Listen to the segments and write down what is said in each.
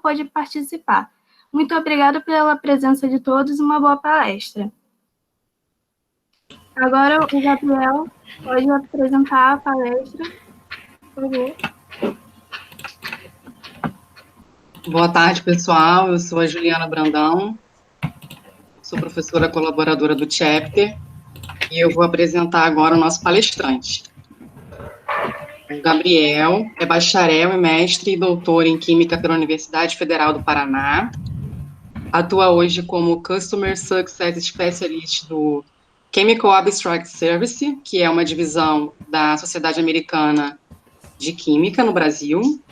pôde participar. Muito obrigada pela presença de todos e uma boa palestra. Agora o Gabriel pode apresentar a palestra, por favor. Boa tarde, pessoal. Eu sou a Juliana Brandão, sou professora colaboradora do Chapter e eu vou apresentar agora o nosso palestrante. O Gabriel é bacharel e mestre e doutor em Química pela Universidade Federal do Paraná. Atua hoje como Customer Success Specialist do Chemical Abstract Service, que é uma divisão da Sociedade Americana de Química no Brasil.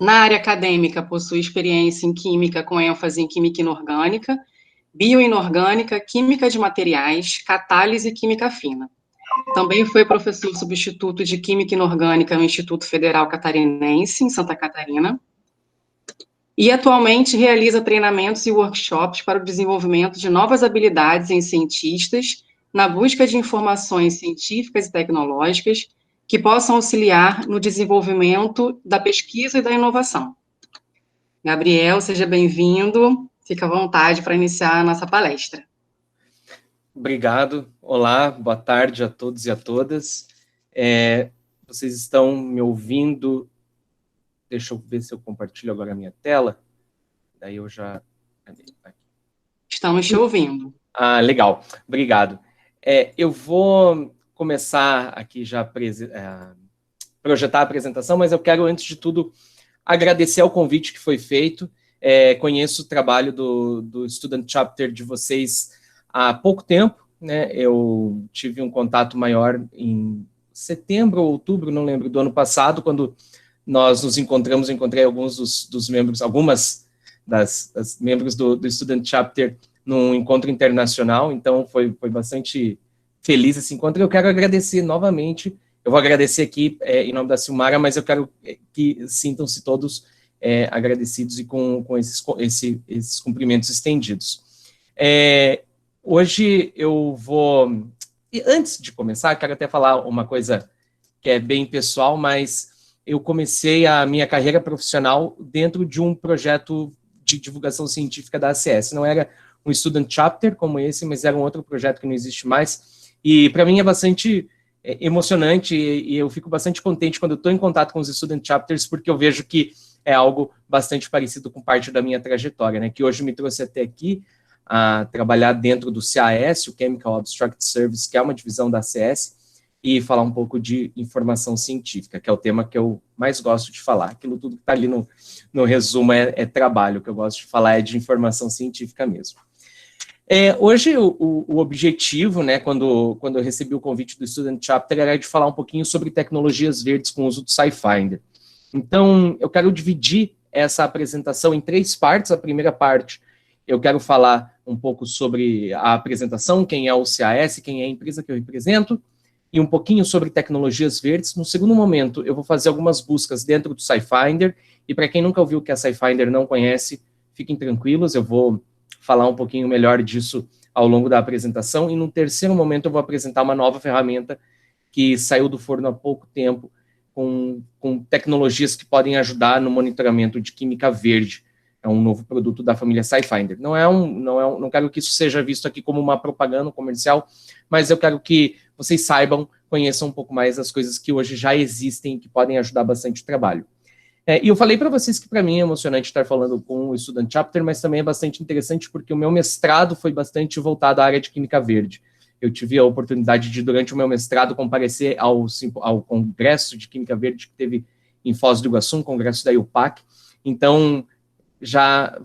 Na área acadêmica, possui experiência em química com ênfase em química inorgânica, bioinorgânica, química de materiais, catálise e química fina. Também foi professor substituto de química inorgânica no Instituto Federal Catarinense, em Santa Catarina. E atualmente realiza treinamentos e workshops para o desenvolvimento de novas habilidades em cientistas, na busca de informações científicas e tecnológicas que possam auxiliar no desenvolvimento da pesquisa e da inovação. Gabriel, seja bem-vindo, fica à vontade para iniciar a nossa palestra. Obrigado, olá, boa tarde a todos e a todas. Vocês estão me ouvindo? Deixa eu ver se eu compartilho agora a minha tela, daí eu já... Estamos te ouvindo. Ah, legal, obrigado. Eu vou começar aqui já projetar a apresentação, mas eu quero, antes de tudo, agradecer ao convite que foi feito. Conheço o trabalho do Student Chapter de vocês há pouco tempo, né? Eu tive um contato maior em setembro ou outubro, não lembro, do ano passado, quando nós nos encontramos, encontrei alguns dos membros, algumas das membros do Student Chapter num encontro internacional, então foi bastante feliz esse encontro. Eu quero agradecer novamente, eu vou agradecer aqui em nome da Silmara, mas eu quero que sintam-se todos agradecidos e com esses cumprimentos estendidos. Hoje eu vou... E antes de começar, quero até falar uma coisa que é bem pessoal, mas eu comecei a minha carreira profissional dentro de um projeto de divulgação científica da ACS. Não era um Student Chapter como esse, mas era um outro projeto que não existe mais. E para mim é bastante emocionante e eu fico bastante contente quando eu estou em contato com os Student Chapters, porque eu vejo que é algo bastante parecido com parte da minha trajetória, né, que hoje me trouxe até aqui a trabalhar dentro do CAS, o Chemical Abstract Service, que é uma divisão da ACS, e falar um pouco de informação científica, que é o tema que eu mais gosto de falar. Aquilo tudo que está ali no resumo é trabalho, o que eu gosto de falar é de informação científica mesmo. Hoje o objetivo, né, quando eu recebi o convite do Student Chapter, era de falar um pouquinho sobre tecnologias verdes com o uso do SciFinder. Então, eu quero dividir essa apresentação em 3 partes. A primeira parte, eu quero falar um pouco sobre a apresentação, quem é o CAS, quem é a empresa que eu represento, e um pouquinho sobre tecnologias verdes. No segundo momento, eu vou fazer algumas buscas dentro do SciFinder, e para quem nunca ouviu o que é SciFinder, não conhece, fiquem tranquilos, eu vou falar um pouquinho melhor disso ao longo da apresentação, e no terceiro momento eu vou apresentar uma nova ferramenta que saiu do forno há pouco tempo, com tecnologias que podem ajudar no monitoramento de química verde. É um novo produto da família SciFinder. Não quero que isso seja visto aqui como uma propaganda comercial, mas eu quero que vocês saibam, conheçam um pouco mais das coisas que hoje já existem e que podem ajudar bastante o trabalho. E eu falei para vocês que para mim é emocionante estar falando com o Student Chapter, mas também é bastante interessante porque o meu mestrado foi bastante voltado à área de química verde. Eu tive a oportunidade de, durante o meu mestrado, comparecer ao Congresso de Química Verde que teve em Foz do Iguaçu, um congresso da IUPAC. Então, já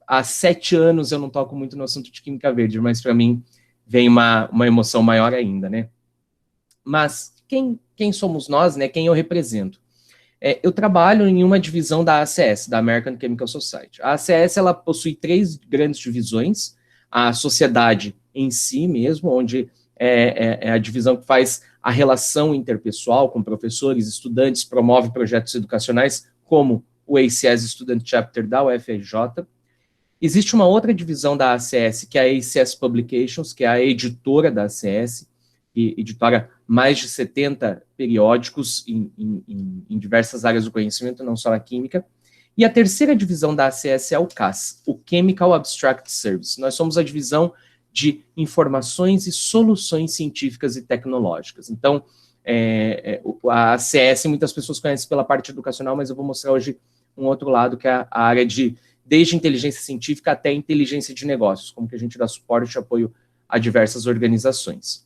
há 7 anos eu não toco muito no assunto de química verde, mas para mim vem uma emoção maior ainda, né? Mas quem somos nós, né? Quem eu represento? Eu trabalho em uma divisão da ACS, da American Chemical Society. A ACS, ela possui 3 grandes divisões: a sociedade em si mesmo, onde é a divisão que faz a relação interpessoal com professores, estudantes, promove projetos educacionais, como o ACS Student Chapter da UFRJ. Existe uma outra divisão da ACS, que é a ACS Publications, que é a editora da ACS, que editora mais de 70 periódicos em diversas áreas do conhecimento, não só na química. E a terceira divisão da ACS é o CAS, o Chemical Abstract Service. Nós somos a divisão de informações e soluções científicas e tecnológicas. Então, a ACS muitas pessoas conhecem pela parte educacional, mas eu vou mostrar hoje um outro lado, que é a área de desde inteligência científica até inteligência de negócios, como que a gente dá suporte e apoio a diversas organizações.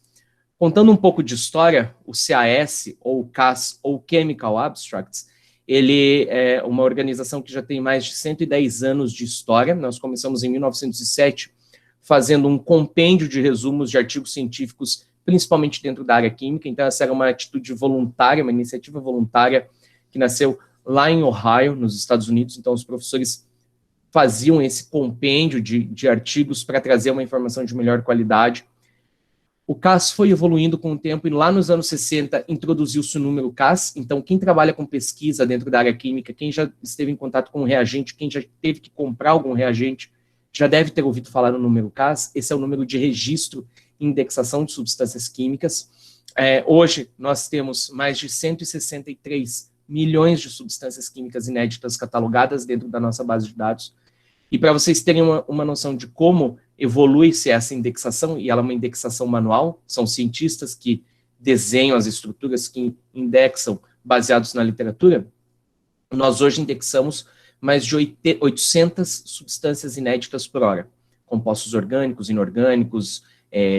Contando um pouco de história, o CAS, ou CAS, ou Chemical Abstracts, ele é uma organização que já tem mais de 110 anos de história. Nós começamos em 1907, fazendo um compêndio de resumos de artigos científicos, principalmente dentro da área química. Então, essa era uma atitude voluntária, uma iniciativa voluntária que nasceu lá em Ohio, nos Estados Unidos. Então, os professores faziam esse compêndio de artigos para trazer uma informação de melhor qualidade. O CAS foi evoluindo com o tempo e lá nos anos 60 introduziu-se o número CAS. Então, quem trabalha com pesquisa dentro da área química, quem já esteve em contato com um reagente, quem já teve que comprar algum reagente, já deve ter ouvido falar no número CAS. Esse é o número de registro e indexação de substâncias químicas. Hoje, nós temos mais de 163 milhões de substâncias químicas inéditas catalogadas dentro da nossa base de dados. E para vocês terem uma noção de como evolui-se essa indexação, e ela é uma indexação manual, são cientistas que desenham as estruturas, que indexam baseados na literatura, nós hoje indexamos mais de 800 substâncias inéditas por hora, compostos orgânicos, inorgânicos,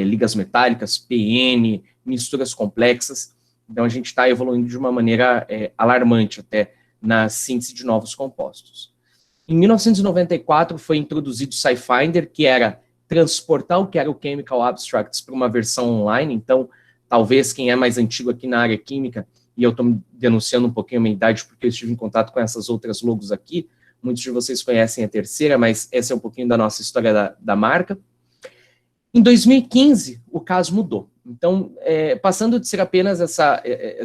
ligas metálicas, PN, misturas complexas. Então, a gente está evoluindo de uma maneira alarmante até na síntese de novos compostos. Em 1994, foi introduzido o SciFinder, que era transportar o que era o Chemical Abstracts para uma versão online. Então, talvez quem é mais antigo aqui na área química, e eu estou denunciando um pouquinho a minha idade, porque eu estive em contato com essas outras logos aqui, muitos de vocês conhecem a terceira, mas essa é um pouquinho da nossa história da marca. Em 2015, o caso mudou. Então, passando de ser apenas essa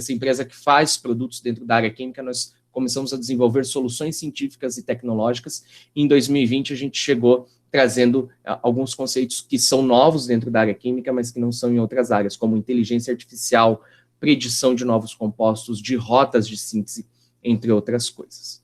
empresa que faz produtos dentro da área química, nós começamos a desenvolver soluções científicas e tecnológicas. E em 2020, a gente chegou trazendo alguns conceitos que são novos dentro da área química, mas que não são em outras áreas, como inteligência artificial, predição de novos compostos, de rotas de síntese, entre outras coisas.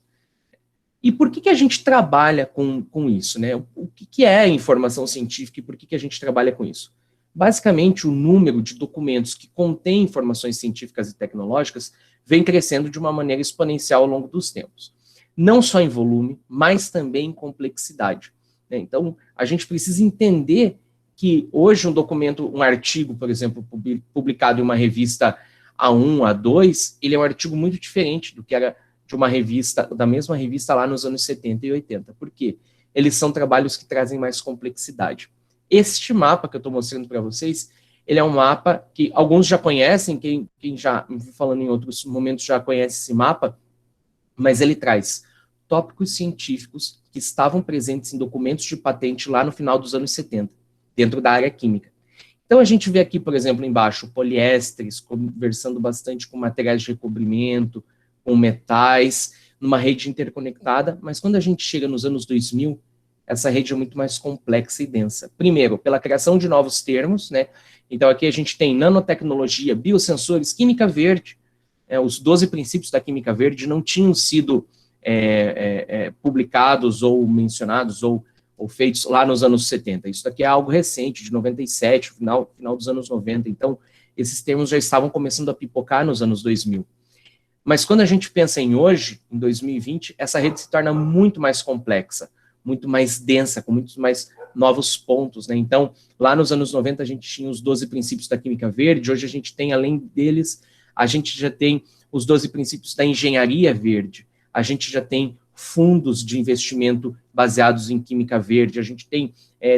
E por que a gente trabalha com isso, né? O que é informação científica e por que a gente trabalha com isso? Basicamente, o número de documentos que contém informações científicas e tecnológicas vem crescendo de uma maneira exponencial ao longo dos tempos. Não só em volume, mas também em complexidade. Então, a gente precisa entender que hoje um documento, um artigo, por exemplo, publicado em uma revista A1, A2, ele é um artigo muito diferente do que era de uma revista, da mesma revista lá nos anos 70 e 80. Por quê? Eles são trabalhos que trazem mais complexidade. Este mapa que eu estou mostrando para vocês, ele é um mapa que alguns já conhecem, quem já, falando em outros momentos, já conhece esse mapa, mas ele traz tópicos científicos que estavam presentes em documentos de patente lá no final dos anos 70, dentro da área química. Então, a gente vê aqui, por exemplo, embaixo, poliésteres, conversando bastante com materiais de recobrimento, com metais, numa rede interconectada, mas quando a gente chega nos anos 2000, essa rede é muito mais complexa e densa. Primeiro, pela criação de novos termos, né? Então, aqui a gente tem nanotecnologia, biosensores, química verde. Os 12 princípios da química verde não tinham sido publicados ou mencionados ou feitos lá nos anos 70. Isso daqui é algo recente, de 97, final dos anos 90. Então, esses termos já estavam começando a pipocar nos anos 2000. Mas quando a gente pensa em hoje, em 2020, essa rede se torna muito mais complexa, muito mais densa, com muitos mais novos pontos, né? Então, lá nos anos 90, a gente tinha os 12 princípios da química verde, hoje a gente tem, além deles, a gente já tem os 12 princípios da engenharia verde, a gente já tem fundos de investimento baseados em química verde, a gente tem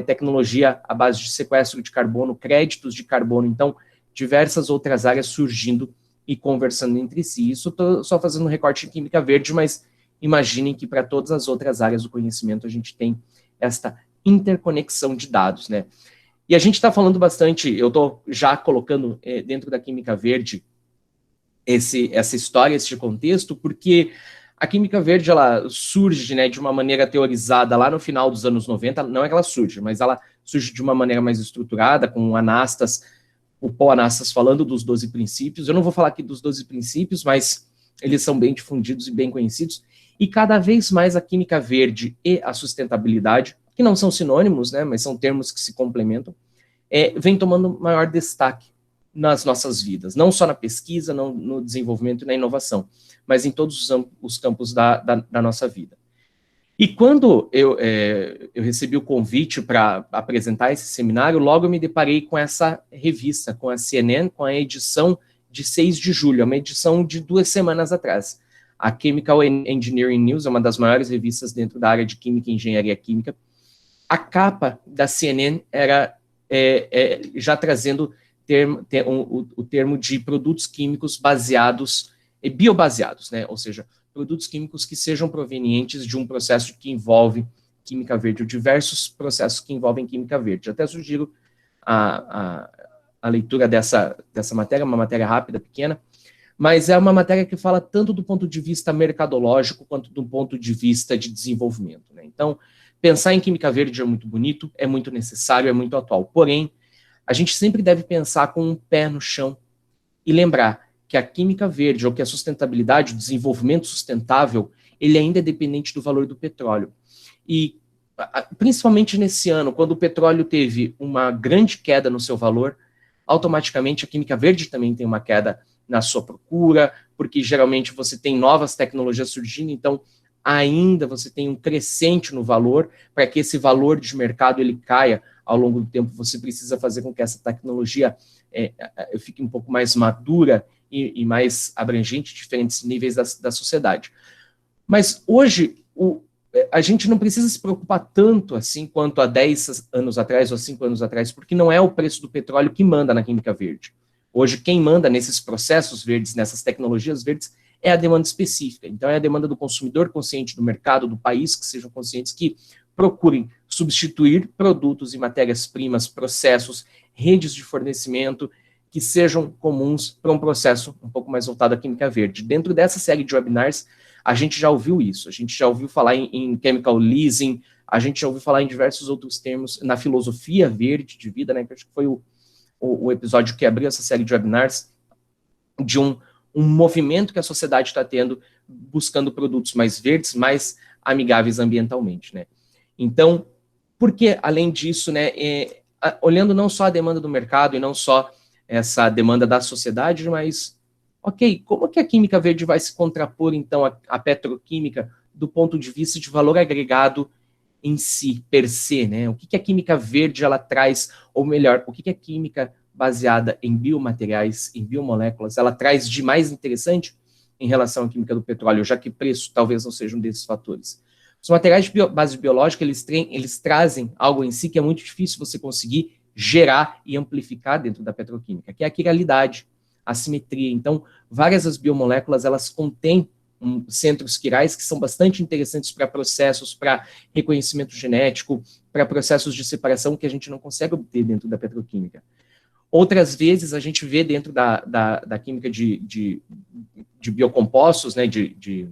tecnologia à base de sequestro de carbono, créditos de carbono, então, diversas outras áreas surgindo e conversando entre si. Isso eu estou só fazendo um recorte em química verde, mas imaginem que para todas as outras áreas do conhecimento a gente tem esta interconexão de dados, né? E a gente está falando bastante, eu estou já colocando dentro da química verde essa história, esse contexto, porque a química verde, ela surge, né, de uma maneira teorizada lá no final dos anos 90, não é que ela surge, mas ela surge de uma maneira mais estruturada, com o Paul Anastas falando dos 12 princípios. Eu não vou falar aqui dos 12 princípios, mas eles são bem difundidos e bem conhecidos, E cada vez mais a química verde e a sustentabilidade, que não são sinônimos, né, mas são termos que se complementam, vem tomando maior destaque nas nossas vidas, não só na pesquisa, não, no desenvolvimento e na inovação, mas em todos os campos da nossa vida. E quando eu recebi o convite para apresentar esse seminário, logo eu me deparei com essa revista, com a CNN, com a edição de 6 de julho, uma edição de 2 semanas atrás. A Chemical Engineering News é uma das maiores revistas dentro da área de química e engenharia química. A capa da CNN era já trazendo o termo de produtos químicos biobaseados, né? Ou seja, produtos químicos que sejam provenientes de um processo que envolve química verde, ou diversos processos que envolvem química verde. Até sugiro a leitura dessa matéria, uma matéria rápida, pequena, mas é uma matéria que fala tanto do ponto de vista mercadológico quanto do ponto de vista de desenvolvimento, né? Então, pensar em química verde é muito bonito, é muito necessário, é muito atual. Porém, a gente sempre deve pensar com um pé no chão e lembrar que a química verde, ou que a sustentabilidade, o desenvolvimento sustentável, ele ainda é dependente do valor do petróleo. E, principalmente nesse ano, quando o petróleo teve uma grande queda no seu valor, automaticamente a química verde também tem uma queda na sua procura, porque geralmente você tem novas tecnologias surgindo, então ainda você tem um crescente no valor. Para que esse valor de mercado ele caia ao longo do tempo, você precisa fazer com que essa tecnologia fique um pouco mais madura e mais abrangente, diferentes níveis da sociedade. Mas hoje, a gente não precisa se preocupar tanto assim quanto há 10 anos atrás ou 5 anos atrás, porque não é o preço do petróleo que manda na química verde. Hoje, quem manda nesses processos verdes, nessas tecnologias verdes, é a demanda específica. Então, é a demanda do consumidor consciente, do mercado, do país, que sejam conscientes, que procurem substituir produtos e matérias-primas, processos, redes de fornecimento, que sejam comuns para um processo um pouco mais voltado à química verde. Dentro dessa série de webinars, a gente já ouviu isso, a gente já ouviu falar em chemical leasing, a gente já ouviu falar em diversos outros termos, na filosofia verde de vida, né, que acho que foi o episódio que abriu essa série de webinars, de um movimento que a sociedade está tendo, buscando produtos mais verdes, mais amigáveis ambientalmente, né. Então, porque, além disso, né, olhando não só a demanda do mercado e não só essa demanda da sociedade, mas, ok, como que a química verde vai se contrapor, então, à petroquímica do ponto de vista de valor agregado em si, per se, né? O que a química verde, ela traz, ou melhor, o que a química baseada em biomateriais, em biomoléculas, ela traz de mais interessante em relação à química do petróleo, já que preço talvez não seja um desses fatores. Os materiais de base biológica, eles trazem algo em si que é muito difícil você conseguir gerar e amplificar dentro da petroquímica, que é a quiralidade, a simetria. Então, várias das biomoléculas, elas contêm centros quirais que são bastante interessantes para processos, para reconhecimento genético, para processos de separação que a gente não consegue obter dentro da petroquímica. Outras vezes, a gente vê dentro da química de biocompostos, né, de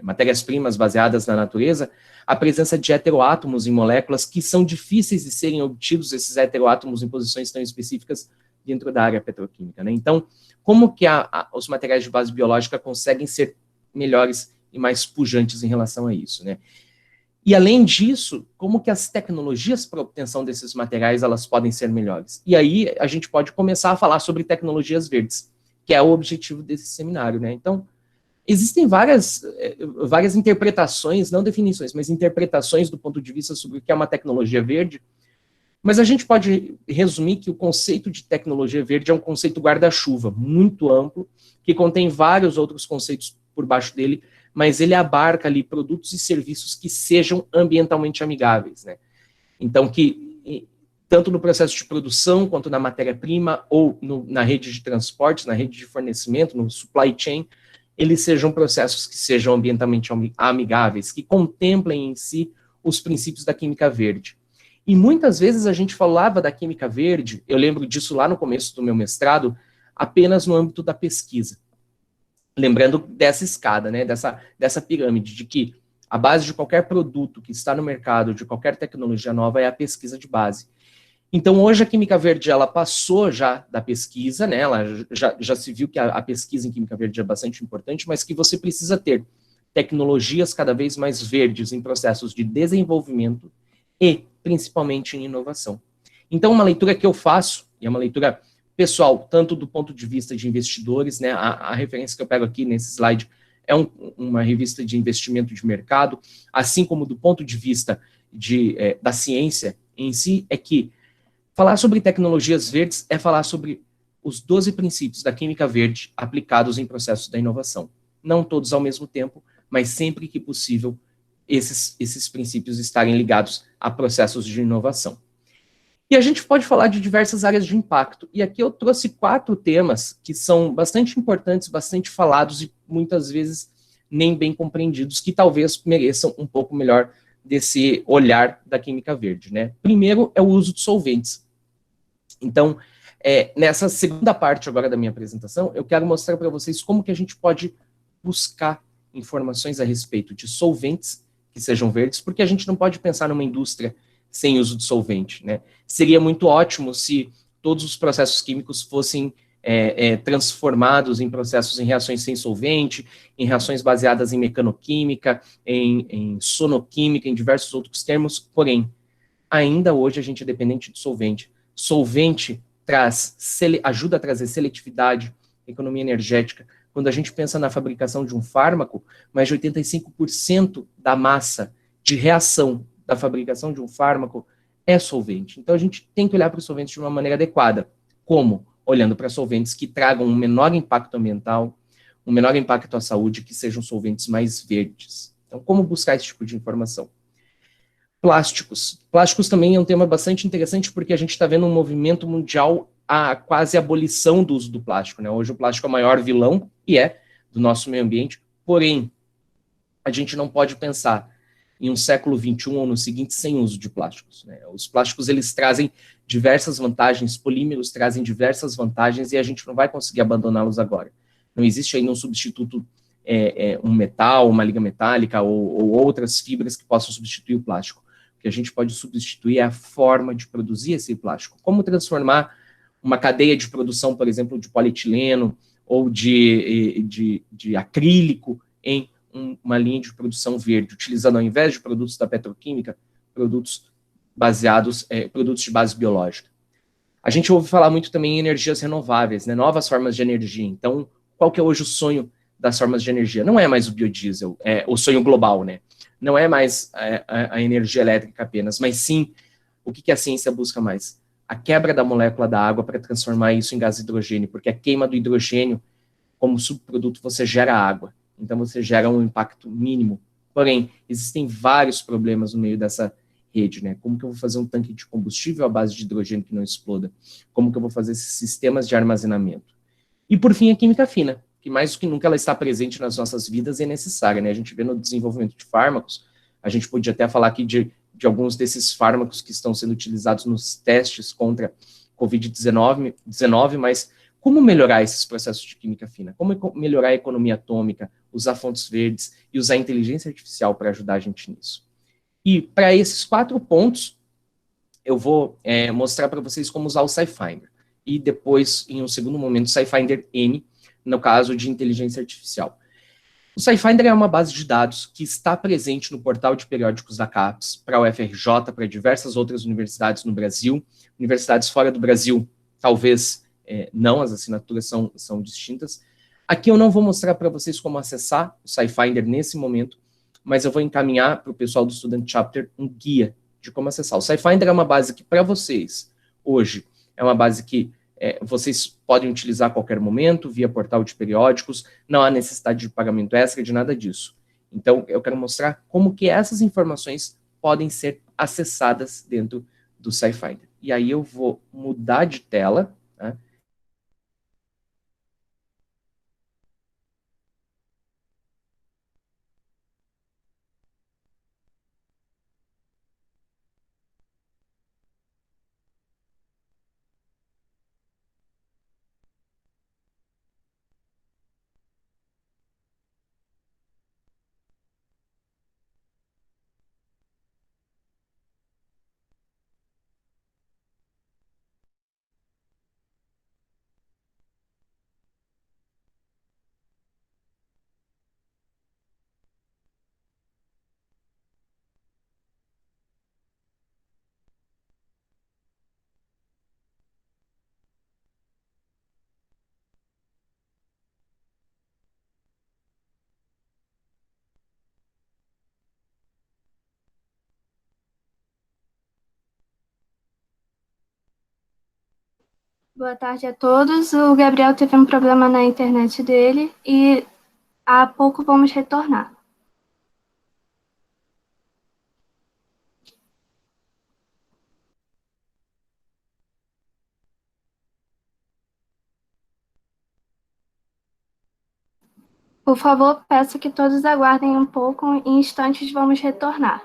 matérias-primas baseadas na natureza, a presença de heteroátomos em moléculas que são difíceis de serem obtidos, esses heteroátomos em posições tão específicas dentro da área petroquímica, né? Então, como que os materiais de base biológica conseguem ser melhores e mais pujantes em relação a isso, né? E, além disso, como que as tecnologias para a obtenção desses materiais, elas podem ser melhores? E aí, a gente pode começar a falar sobre tecnologias verdes, que é o objetivo desse seminário, né? Então, existem várias interpretações, não definições, mas interpretações do ponto de vista sobre o que é uma tecnologia verde, mas a gente pode resumir que o conceito de tecnologia verde é um conceito guarda-chuva, muito amplo, que contém vários outros conceitos por baixo dele, mas ele abarca ali produtos e serviços que sejam ambientalmente amigáveis, né? Então, que tanto no processo de produção, quanto na matéria-prima, ou na rede de transporte, na rede de fornecimento, no supply chain, eles sejam processos que sejam ambientalmente amigáveis, que contemplem em si os princípios da química verde. E muitas vezes a gente falava da química verde, eu lembro disso lá no começo do meu mestrado, apenas no âmbito da pesquisa. Lembrando dessa escada, né, dessa pirâmide, de que a base de qualquer produto que está no mercado, de qualquer tecnologia nova, é a pesquisa de base. Então, hoje a química verde, ela passou já da pesquisa, né, ela já se viu que a pesquisa em química verde é bastante importante, mas que você precisa ter tecnologias cada vez mais verdes em processos de desenvolvimento e, principalmente, em inovação. Então, uma leitura que eu faço, e é uma leitura pessoal, tanto do ponto de vista de investidores, né, a referência que eu pego aqui nesse slide é uma revista de investimento de mercado, assim como do ponto de vista da ciência em si, é que falar sobre tecnologias verdes é falar sobre os 12 princípios da química verde aplicados em processos da inovação. Não todos ao mesmo tempo, mas sempre que possível, esses princípios estarem ligados a processos de inovação. E a gente pode falar de diversas áreas de impacto. E aqui eu trouxe 4 temas que são bastante importantes, bastante falados e muitas vezes nem bem compreendidos, que talvez mereçam um pouco melhor desse olhar da química verde, né? Primeiro é o uso de solventes. Então, nessa segunda parte agora da minha apresentação, eu quero mostrar para vocês como que a gente pode buscar informações a respeito de solventes que sejam verdes, porque a gente não pode pensar numa indústria sem uso de solvente, né? Seria muito ótimo se todos os processos químicos fossem transformados em processos em reações sem solvente, em reações baseadas em mecanoquímica, em sonoquímica, em diversos outros termos, porém, ainda hoje a gente é dependente de solvente. Solvente ajuda a trazer seletividade, economia energética. Quando a gente pensa na fabricação de um fármaco, mais de 85% da massa de reação da fabricação de um fármaco é solvente. Então a gente tem que olhar para os solventes de uma maneira adequada. Como? Olhando para solventes que tragam um menor impacto ambiental, um menor impacto à saúde, que sejam solventes mais verdes. Então, como buscar esse tipo de informação? Plásticos. Plásticos também é um tema bastante interessante porque a gente está vendo um movimento mundial a quase abolição do uso do plástico, né? Hoje o plástico é o maior vilão, e do nosso meio ambiente, porém, a gente não pode pensar em um século XXI ou no seguinte sem uso de plásticos, né? Os plásticos, eles trazem diversas vantagens, polímeros trazem diversas vantagens e a gente não vai conseguir abandoná-los agora. Não existe ainda um substituto, um metal, uma liga metálica ou outras fibras que possam substituir o plástico. O que a gente pode substituir é a forma de produzir esse plástico. Como transformar uma cadeia de produção, por exemplo, de polietileno ou de acrílico em uma linha de produção verde, utilizando, ao invés de produtos da petroquímica, produtos produtos de base biológica. A gente ouve falar muito também em energias renováveis, né, novas formas de energia. Então, qual que é hoje o sonho das formas de energia? Não é mais o biodiesel, é o sonho global, né? Não é mais a energia elétrica apenas, mas sim o que a ciência busca mais? A quebra da molécula da água para transformar isso em gás hidrogênio, porque a queima do hidrogênio, como subproduto, você gera água. Então, você gera um impacto mínimo. Porém, existem vários problemas no meio dessa rede, né? Como que eu vou fazer um tanque de combustível à base de hidrogênio que não exploda? Como que eu vou fazer esses sistemas de armazenamento? E, por fim, a química fina, que mais do que nunca ela está presente nas nossas vidas e é necessária, né? A gente vê no desenvolvimento de fármacos, a gente podia até falar aqui de alguns desses fármacos que estão sendo utilizados nos testes contra Covid-19, mas como melhorar esses processos de química fina? Como melhorar a economia atômica, usar fontes verdes e usar a inteligência artificial para ajudar a gente nisso? E para esses 4 pontos, eu vou mostrar para vocês como usar o SciFinder. E depois, em um segundo momento, o SciFinder N, no caso de inteligência artificial. O SciFinder é uma base de dados que está presente no portal de periódicos da CAPES, para a UFRJ, para diversas outras universidades no Brasil. Universidades fora do Brasil, talvez não, as assinaturas são distintas. Aqui eu não vou mostrar para vocês como acessar o SciFinder nesse momento, mas eu vou encaminhar para o pessoal do Student Chapter um guia de como acessar. O SciFinder é uma base que, para vocês, hoje, é uma base que vocês podem utilizar a qualquer momento, via portal de periódicos, não há necessidade de pagamento extra, de nada disso. Então, eu quero mostrar como que essas informações podem ser acessadas dentro do SciFinder. E aí eu vou mudar de tela, né? Boa tarde a todos. O Gabriel teve um problema na internet dele e há pouco vamos retornar. Por favor, peço que todos aguardem um pouco. Em instantes vamos retornar.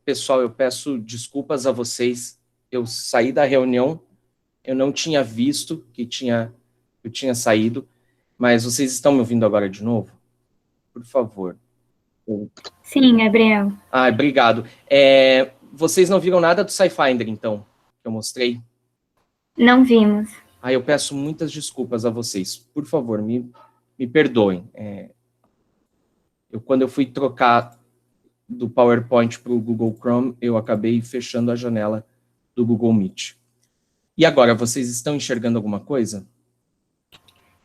Pessoal, eu peço desculpas a vocês. Eu saí da reunião, eu não tinha visto eu tinha saído, mas vocês estão me ouvindo agora de novo? Por favor. Sim, Gabriel. Ah, obrigado. Vocês não viram nada do SciFinder, então, que eu mostrei? Não vimos. Ah, eu peço muitas desculpas a vocês. Por favor, me perdoem. Quando eu fui trocar do PowerPoint para o Google Chrome, eu acabei fechando a janela do Google Meet. E agora, vocês estão enxergando alguma coisa?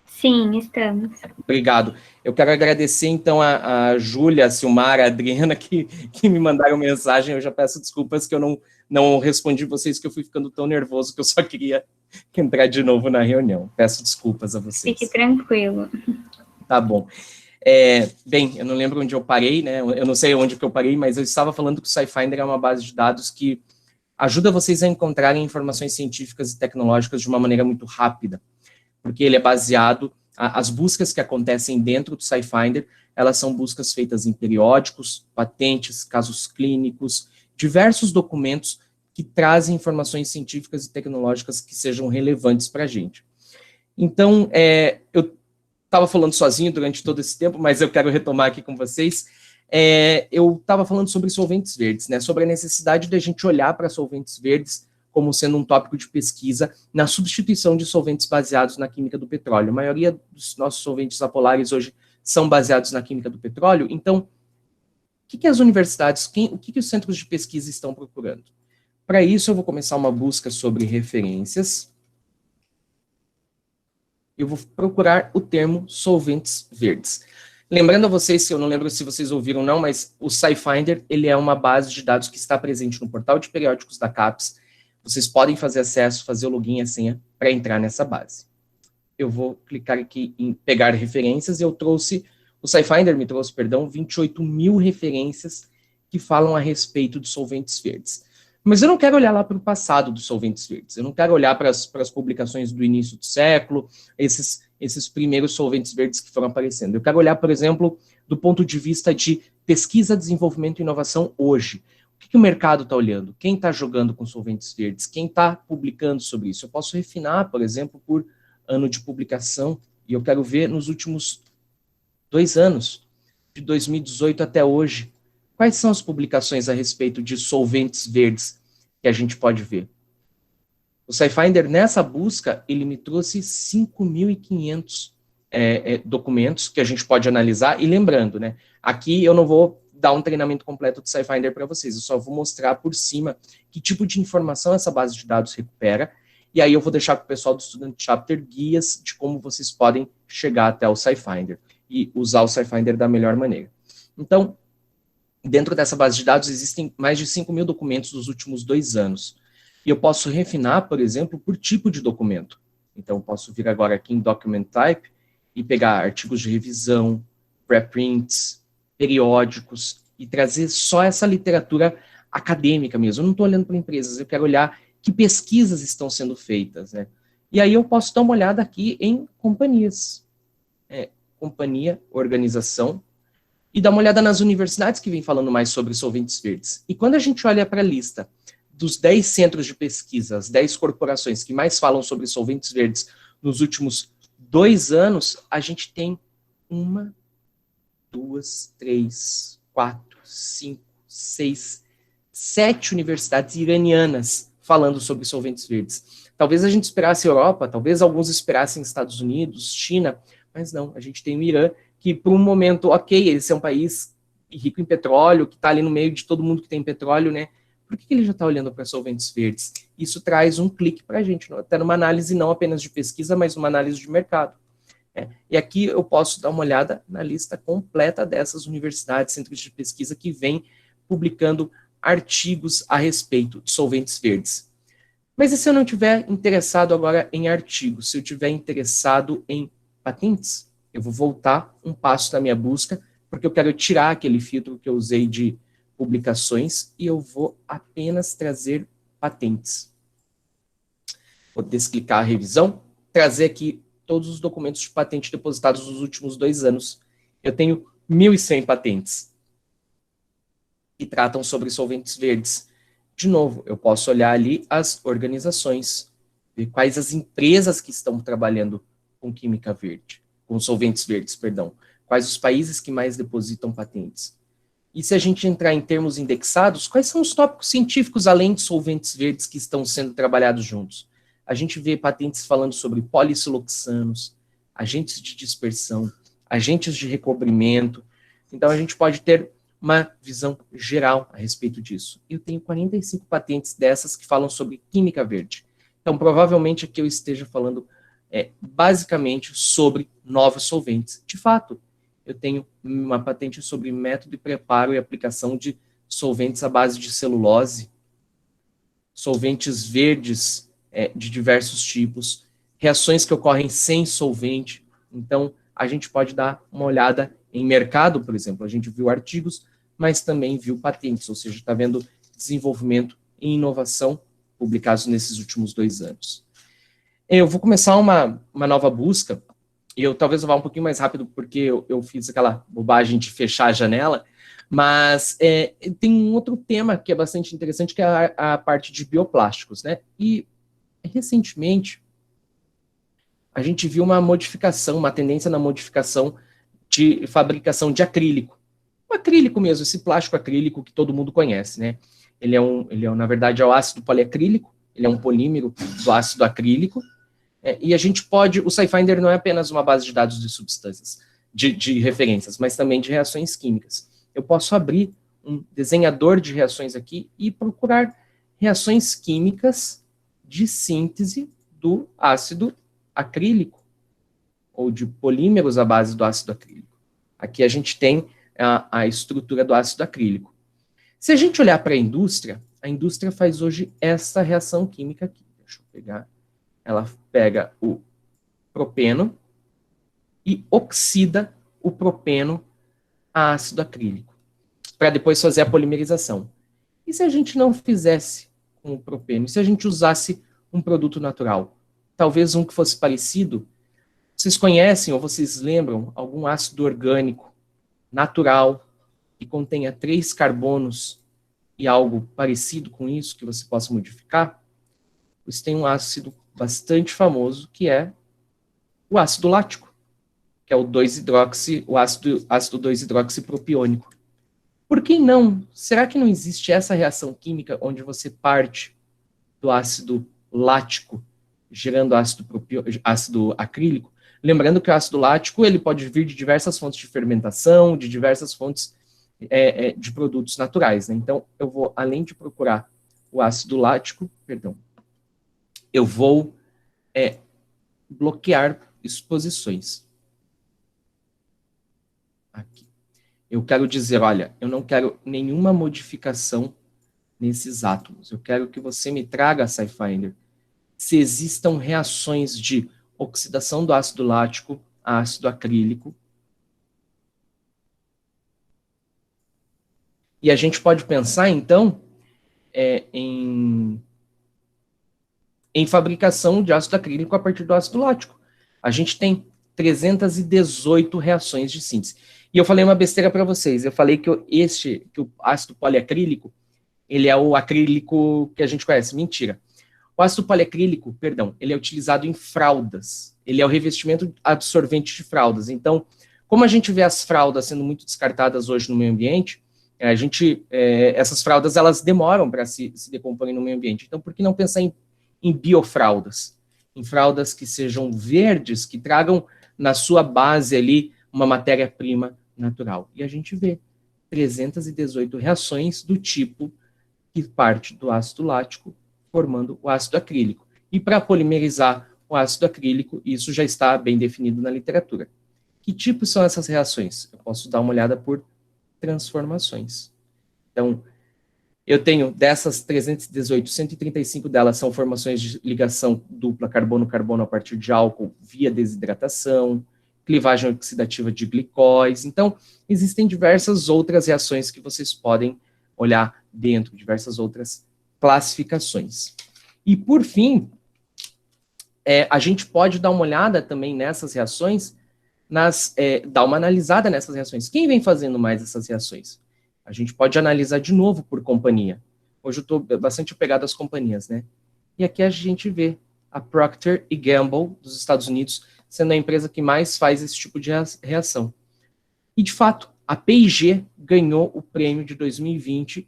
Sim, estamos. Obrigado. Eu quero agradecer, então, a Júlia, a Silmara, a Adriana, que me mandaram mensagem. Eu já peço desculpas que eu não respondi vocês, que eu fui ficando tão nervoso que eu só queria entrar de novo na reunião. Peço desculpas a vocês. Fique tranquilo. Tá bom. Bem, eu não lembro onde eu parei, né? Eu não sei onde que eu parei, mas eu estava falando que o SciFinder é uma base de dados que ajuda vocês a encontrarem informações científicas e tecnológicas de uma maneira muito rápida, porque ele é baseado, as buscas que acontecem dentro do SciFinder, elas são buscas feitas em periódicos, patentes, casos clínicos, diversos documentos que trazem informações científicas e tecnológicas que sejam relevantes para a gente. Então, eu estava falando sozinho durante todo esse tempo, mas eu quero retomar aqui com vocês. Eu estava falando sobre solventes verdes, né, sobre a necessidade de a gente olhar para solventes verdes como sendo um tópico de pesquisa na substituição de solventes baseados na química do petróleo. A maioria dos nossos solventes apolares hoje são baseados na química do petróleo. Então, o que as universidades, o que os centros de pesquisa estão procurando? Para isso, eu vou começar uma busca sobre referências. Eu vou procurar o termo solventes verdes. Lembrando a vocês, eu não lembro se vocês ouviram ou não, mas o SciFinder, ele é uma base de dados que está presente no portal de periódicos da CAPES. Vocês podem fazer acesso, fazer o login e a senha para entrar nessa base. Eu vou clicar aqui em pegar referências e o SciFinder me trouxe, 28 mil referências que falam a respeito de solventes verdes. Mas eu não quero olhar lá para o passado dos solventes verdes, eu não quero olhar para as publicações do início do século, esses primeiros solventes verdes que foram aparecendo. Eu quero olhar, por exemplo, do ponto de vista de pesquisa, desenvolvimento e inovação hoje. O que o mercado está olhando? Quem está jogando com solventes verdes? Quem está publicando sobre isso? Eu posso refinar, por exemplo, por ano de publicação, e eu quero ver nos últimos 2 anos, de 2018 até hoje, quais são as publicações a respeito de solventes verdes que a gente pode ver. O SciFinder, nessa busca, ele me trouxe 5.500 documentos que a gente pode analisar, e lembrando, né, aqui eu não vou dar um treinamento completo do SciFinder para vocês, eu só vou mostrar por cima que tipo de informação essa base de dados recupera, e aí eu vou deixar para o pessoal do Student Chapter guias de como vocês podem chegar até o SciFinder e usar o SciFinder da melhor maneira. Então, dentro dessa base de dados existem mais de 5.000 documentos dos últimos 2 anos. E eu posso refinar, por exemplo, por tipo de documento. Então, eu posso vir agora aqui em Document Type e pegar artigos de revisão, preprints, periódicos, e trazer só essa literatura acadêmica mesmo. Eu não estou olhando para empresas, eu quero olhar que pesquisas estão sendo feitas, né? E aí eu posso dar uma olhada aqui em companhias. Companhia, organização, e dar uma olhada nas universidades que vêm falando mais sobre solventes verdes. E quando a gente olha para a lista dos 10 centros de pesquisa, as 10 corporações que mais falam sobre solventes verdes nos últimos 2 anos, a gente tem 1, 2, 3, 4, 5, 6, 7 universidades iranianas falando sobre solventes verdes. Talvez a gente esperasse Europa, talvez alguns esperassem Estados Unidos, China, mas não, a gente tem o Irã, que por um momento, ok, esse é um país rico em petróleo, que está ali no meio de todo mundo que tem petróleo, né? Por que ele já está olhando para solventes verdes? Isso traz um clique para a gente, até numa análise não apenas de pesquisa, mas uma análise de mercado. E aqui eu posso dar uma olhada na lista completa dessas universidades, centros de pesquisa que vêm publicando artigos a respeito de solventes verdes. Mas e se eu não estiver interessado agora em artigos, se eu estiver interessado em patentes? Eu vou voltar um passo na minha busca, porque eu quero tirar aquele filtro que eu usei de publicações e eu vou apenas trazer patentes. Vou desclicar a revisão, trazer aqui todos os documentos de patente depositados nos últimos 2 anos. Eu tenho 1.100 patentes que tratam sobre solventes verdes. De novo, eu posso olhar ali as organizações, ver quais as empresas que estão trabalhando com química verde, com solventes verdes, perdão. Quais os países que mais depositam patentes. E se a gente entrar em termos indexados, quais são os tópicos científicos, além de solventes verdes, que estão sendo trabalhados juntos? A gente vê patentes falando sobre polissiloxanos, agentes de dispersão, agentes de recobrimento. Então, a gente pode ter uma visão geral a respeito disso. Eu tenho 45 patentes dessas que falam sobre química verde. Então, provavelmente, aqui eu esteja falando basicamente sobre novos solventes. De fato, eu tenho uma patente sobre método de preparo e aplicação de solventes à base de celulose, solventes verdes de diversos tipos, reações que ocorrem sem solvente. Então, a gente pode dar uma olhada em mercado, por exemplo. A gente viu artigos, mas também viu patentes, ou seja, está vendo desenvolvimento e inovação publicados nesses últimos 2 anos. Eu vou começar uma nova busca, e eu talvez vá um pouquinho mais rápido, porque eu fiz aquela bobagem de fechar a janela, mas tem um outro tema que é bastante interessante, que é a parte de bioplásticos, né? E, recentemente, a gente viu uma modificação, uma tendência na modificação de fabricação de acrílico. O acrílico mesmo, esse plástico acrílico que todo mundo conhece, né? Ele é na verdade, é o ácido poliacrílico, ele é um polímero do ácido acrílico, e a gente pode, o SciFinder não é apenas uma base de dados de substâncias, de referências, mas também de reações químicas. Eu posso abrir um desenhador de reações aqui e procurar reações químicas de síntese do ácido acrílico, ou de polímeros à base do ácido acrílico. Aqui a gente tem a estrutura do ácido acrílico. Se a gente olhar para a indústria faz hoje essa reação química aqui. Deixa eu pegar. Ela pega o propeno e oxida o propeno a ácido acrílico, para depois fazer a polimerização. E se a gente não fizesse com o propeno? E se a gente usasse um produto natural? Talvez um que fosse parecido. Vocês conhecem ou vocês lembram algum ácido orgânico natural que contenha 3 carbonos e algo parecido com isso que você possa modificar? Pois tem um ácido bastante famoso que é o ácido lático, que é o 2-hidroxi, o ácido 2-hidroxipropiônico. Por que não? Será que não existe essa reação química onde você parte do ácido lático gerando ácido acrílico? Lembrando que o ácido lático ele pode vir de diversas fontes de fermentação, de diversas fontes de produtos naturais, né? Então, eu vou, além de procurar o ácido lático, eu vou bloquear exposições. Aqui. Eu quero dizer, olha, eu não quero nenhuma modificação nesses átomos. Eu quero que você me traga, SciFinder, se existam reações de oxidação do ácido lático a ácido acrílico. E a gente pode pensar, então, em fabricação de ácido acrílico a partir do ácido lático. A gente tem 318 reações de síntese. E eu falei uma besteira para vocês. Eu falei que o ácido poliacrílico, ele é o acrílico que a gente conhece. Mentira. O ácido poliacrílico, ele é utilizado em fraldas. Ele é o revestimento absorvente de fraldas. Então, como a gente vê as fraldas sendo muito descartadas hoje no meio ambiente, essas fraldas elas demoram para se decomporem no meio ambiente. Então, por que não pensar em biofraldas? Em fraldas que sejam verdes, que tragam na sua base ali uma matéria-prima natural. E a gente vê 318 reações do tipo que parte do ácido lático formando o ácido acrílico. E para polimerizar o ácido acrílico, isso já está bem definido na literatura. Que tipos são essas reações? Eu posso dar uma olhada por transformações. Então, eu tenho dessas 318, 135 delas são formações de ligação dupla carbono-carbono a partir de álcool via desidratação, clivagem oxidativa de glicóis. Então, existem diversas outras reações que vocês podem olhar dentro, diversas outras classificações. E, por fim, a gente pode dar uma olhada também nessas reações, dar uma analisada nessas reações. Quem vem fazendo mais essas reações? A gente pode analisar de novo por companhia. Hoje eu estou bastante apegado às companhias, né? E aqui a gente vê a Procter & Gamble, dos Estados Unidos, sendo a empresa que mais faz esse tipo de reação. E, de fato, a P&G ganhou o prêmio de 2020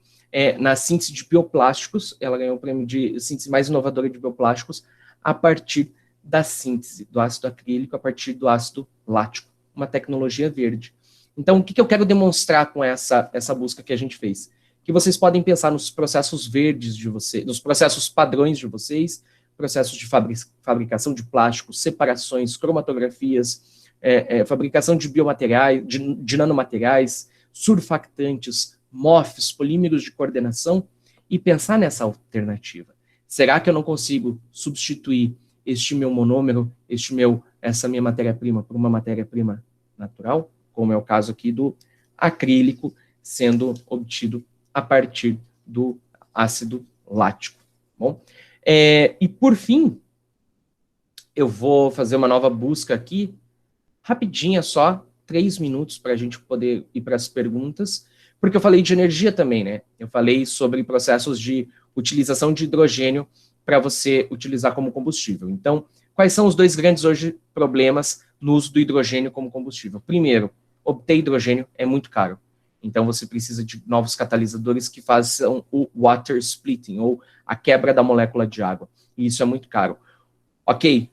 na síntese de bioplásticos. Ela ganhou o prêmio de síntese mais inovadora de bioplásticos a partir da síntese do ácido acrílico a partir do ácido lático, uma tecnologia verde. Então, o que eu quero demonstrar com essa busca que a gente fez? Que vocês podem pensar nos processos verdes de vocês, nos processos padrões de vocês, processos de fabricação de plásticos, separações, cromatografias, fabricação de biomateriais, de nanomateriais, surfactantes, MOFs, polímeros de coordenação, e pensar nessa alternativa. Será que eu não consigo substituir este meu monômero, essa minha matéria-prima por uma matéria-prima natural? Como é o caso aqui do acrílico sendo obtido a partir do ácido lático. Bom, e por fim, eu vou fazer uma nova busca aqui, rapidinha só, 3 minutos para a gente poder ir para as perguntas, porque eu falei de energia também, né? Eu falei sobre processos de utilização de hidrogênio para você utilizar como combustível. Então, quais são os 2 grandes hoje problemas no uso do hidrogênio como combustível? Primeiro, obter hidrogênio é muito caro. Então, você precisa de novos catalisadores que façam o water splitting, ou a quebra da molécula de água. E isso é muito caro. Ok,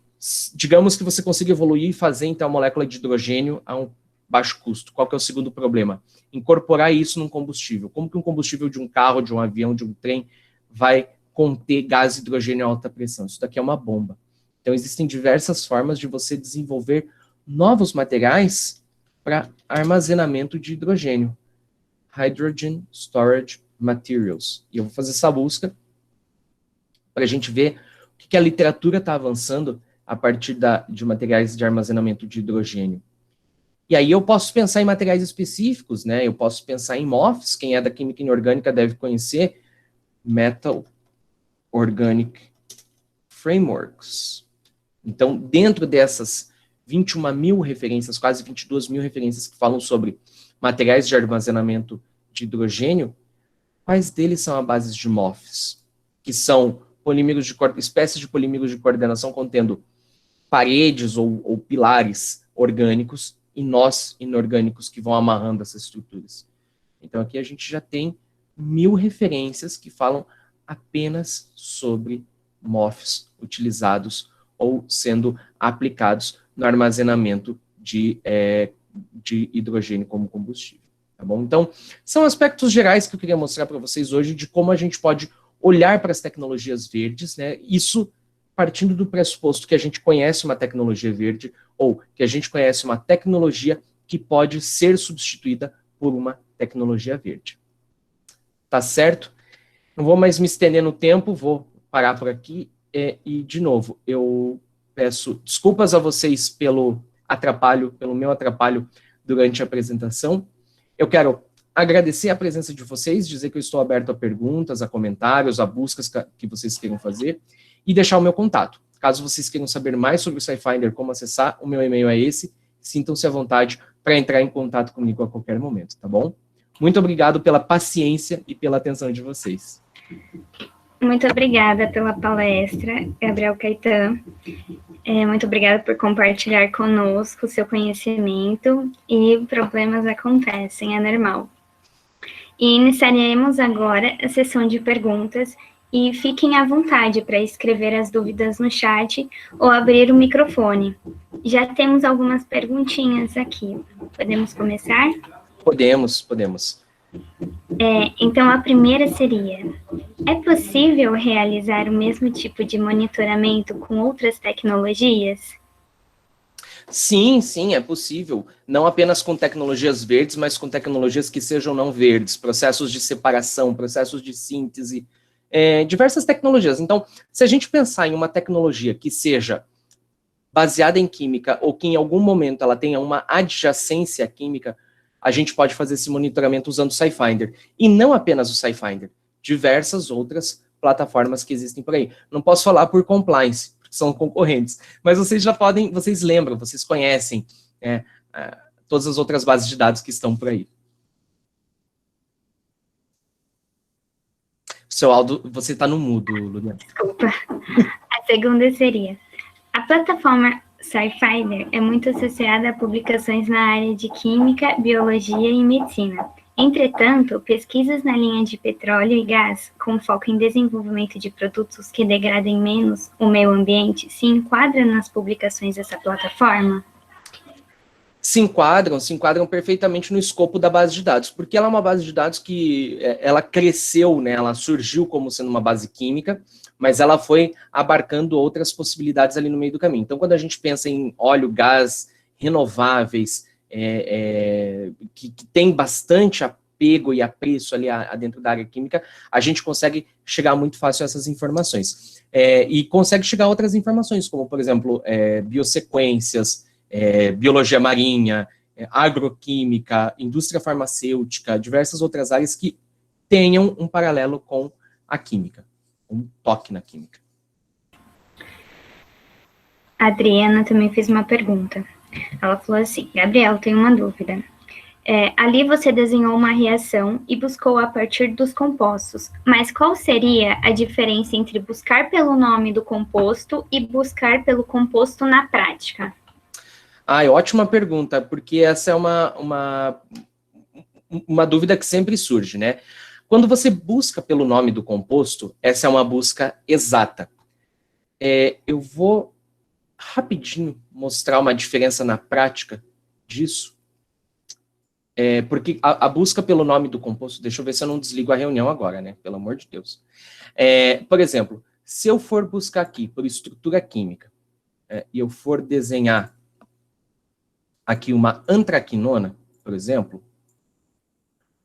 digamos que você consiga evoluir e fazer, então, a molécula de hidrogênio a um baixo custo. Qual que é o segundo problema? Incorporar isso num combustível. Como que um combustível de um carro, de um avião, de um trem, vai conter gás de hidrogênio a alta pressão? Isso daqui é uma bomba. Então, existem diversas formas de você desenvolver novos materiais para armazenamento de hidrogênio. Hydrogen Storage Materials. E eu vou fazer essa busca para a gente ver o que a literatura está avançando a partir de materiais de armazenamento de hidrogênio. E aí eu posso pensar em materiais específicos, né? Eu posso pensar em MOFs, quem é da química inorgânica deve conhecer, Metal Organic Frameworks. Então, dentro dessas 21 mil referências, quase 22 mil referências que falam sobre materiais de armazenamento de hidrogênio, quais deles são a base de MOFs? Que são espécies de polímeros de coordenação contendo paredes ou pilares orgânicos e nós inorgânicos que vão amarrando essas estruturas. Então, aqui a gente já tem 1000 referências que falam apenas sobre MOFs utilizados ou sendo aplicados no armazenamento de hidrogênio como combustível, tá bom? Então, são aspectos gerais que eu queria mostrar para vocês hoje de como a gente pode olhar para as tecnologias verdes, né? Isso partindo do pressuposto que a gente conhece uma tecnologia verde ou que a gente conhece uma tecnologia que pode ser substituída por uma tecnologia verde. Tá certo? Não vou mais me estender no tempo, vou parar por aqui e, de novo, eu peço desculpas a vocês pelo meu atrapalho durante a apresentação. Eu quero agradecer a presença de vocês, dizer que eu estou aberto a perguntas, a comentários, a buscas que vocês queiram fazer e deixar o meu contato. Caso vocês queiram saber mais sobre o SciFinder, como acessar, o meu e-mail é esse. Sintam-se à vontade para entrar em contato comigo a qualquer momento, tá bom? Muito obrigado pela paciência e pela atenção de vocês. Muito obrigada pela palestra, Gabriel Caetano. Muito obrigada por compartilhar conosco o seu conhecimento, e problemas acontecem, é normal. E iniciaremos agora a sessão de perguntas, e fiquem à vontade para escrever as dúvidas no chat ou abrir o microfone. Já temos algumas perguntinhas aqui. Podemos começar? Podemos. Então, a primeira seria: é possível realizar o mesmo tipo de monitoramento com outras tecnologias? Sim, é possível. Não apenas com tecnologias verdes, mas com tecnologias que sejam não verdes, processos de separação, processos de síntese, diversas tecnologias. Então, se a gente pensar em uma tecnologia que seja baseada em química ou que em algum momento ela tenha uma adjacência química, a gente pode fazer esse monitoramento usando o SciFinder. E não apenas o SciFinder, diversas outras plataformas que existem por aí. Não posso falar por compliance, porque são concorrentes, mas vocês vocês lembram, vocês conhecem todas as outras bases de dados que estão por aí. Seu áudio, você está no mudo, Luliana. Desculpa. A segunda seria: a plataforma SciFinder é muito associada a publicações na área de química, biologia e medicina. Entretanto, pesquisas na linha de petróleo e gás, com foco em desenvolvimento de produtos que degradem menos o meio ambiente, se enquadram nas publicações dessa plataforma? Se enquadram perfeitamente no escopo da base de dados, porque ela é uma base de dados que ela cresceu, né, ela surgiu como sendo uma base química, mas ela foi abarcando outras possibilidades ali no meio do caminho. Então, quando a gente pensa em óleo, gás, renováveis, que tem bastante apego e apreço ali dentro da área química, a gente consegue chegar muito fácil a essas informações. E consegue chegar a outras informações, como, por exemplo, biosequências, biologia marinha, agroquímica, indústria farmacêutica, diversas outras áreas que tenham um paralelo com a química, um toque na química. A Adriana também fez uma pergunta. Ela falou assim: Gabriel, tenho uma dúvida. Ali você desenhou uma reação e buscou a partir dos compostos, mas qual seria a diferença entre buscar pelo nome do composto e buscar pelo composto na prática? Ótima pergunta, porque essa é uma uma dúvida que sempre surge, né? Quando você busca pelo nome do composto, essa é uma busca exata. Eu vou rapidinho mostrar uma diferença na prática disso. Porque a busca pelo nome do composto, deixa eu ver se eu não desligo a reunião agora, né? Pelo amor de Deus. Por exemplo, se eu for buscar aqui por estrutura química, e eu for desenhar aqui uma antraquinona, por exemplo,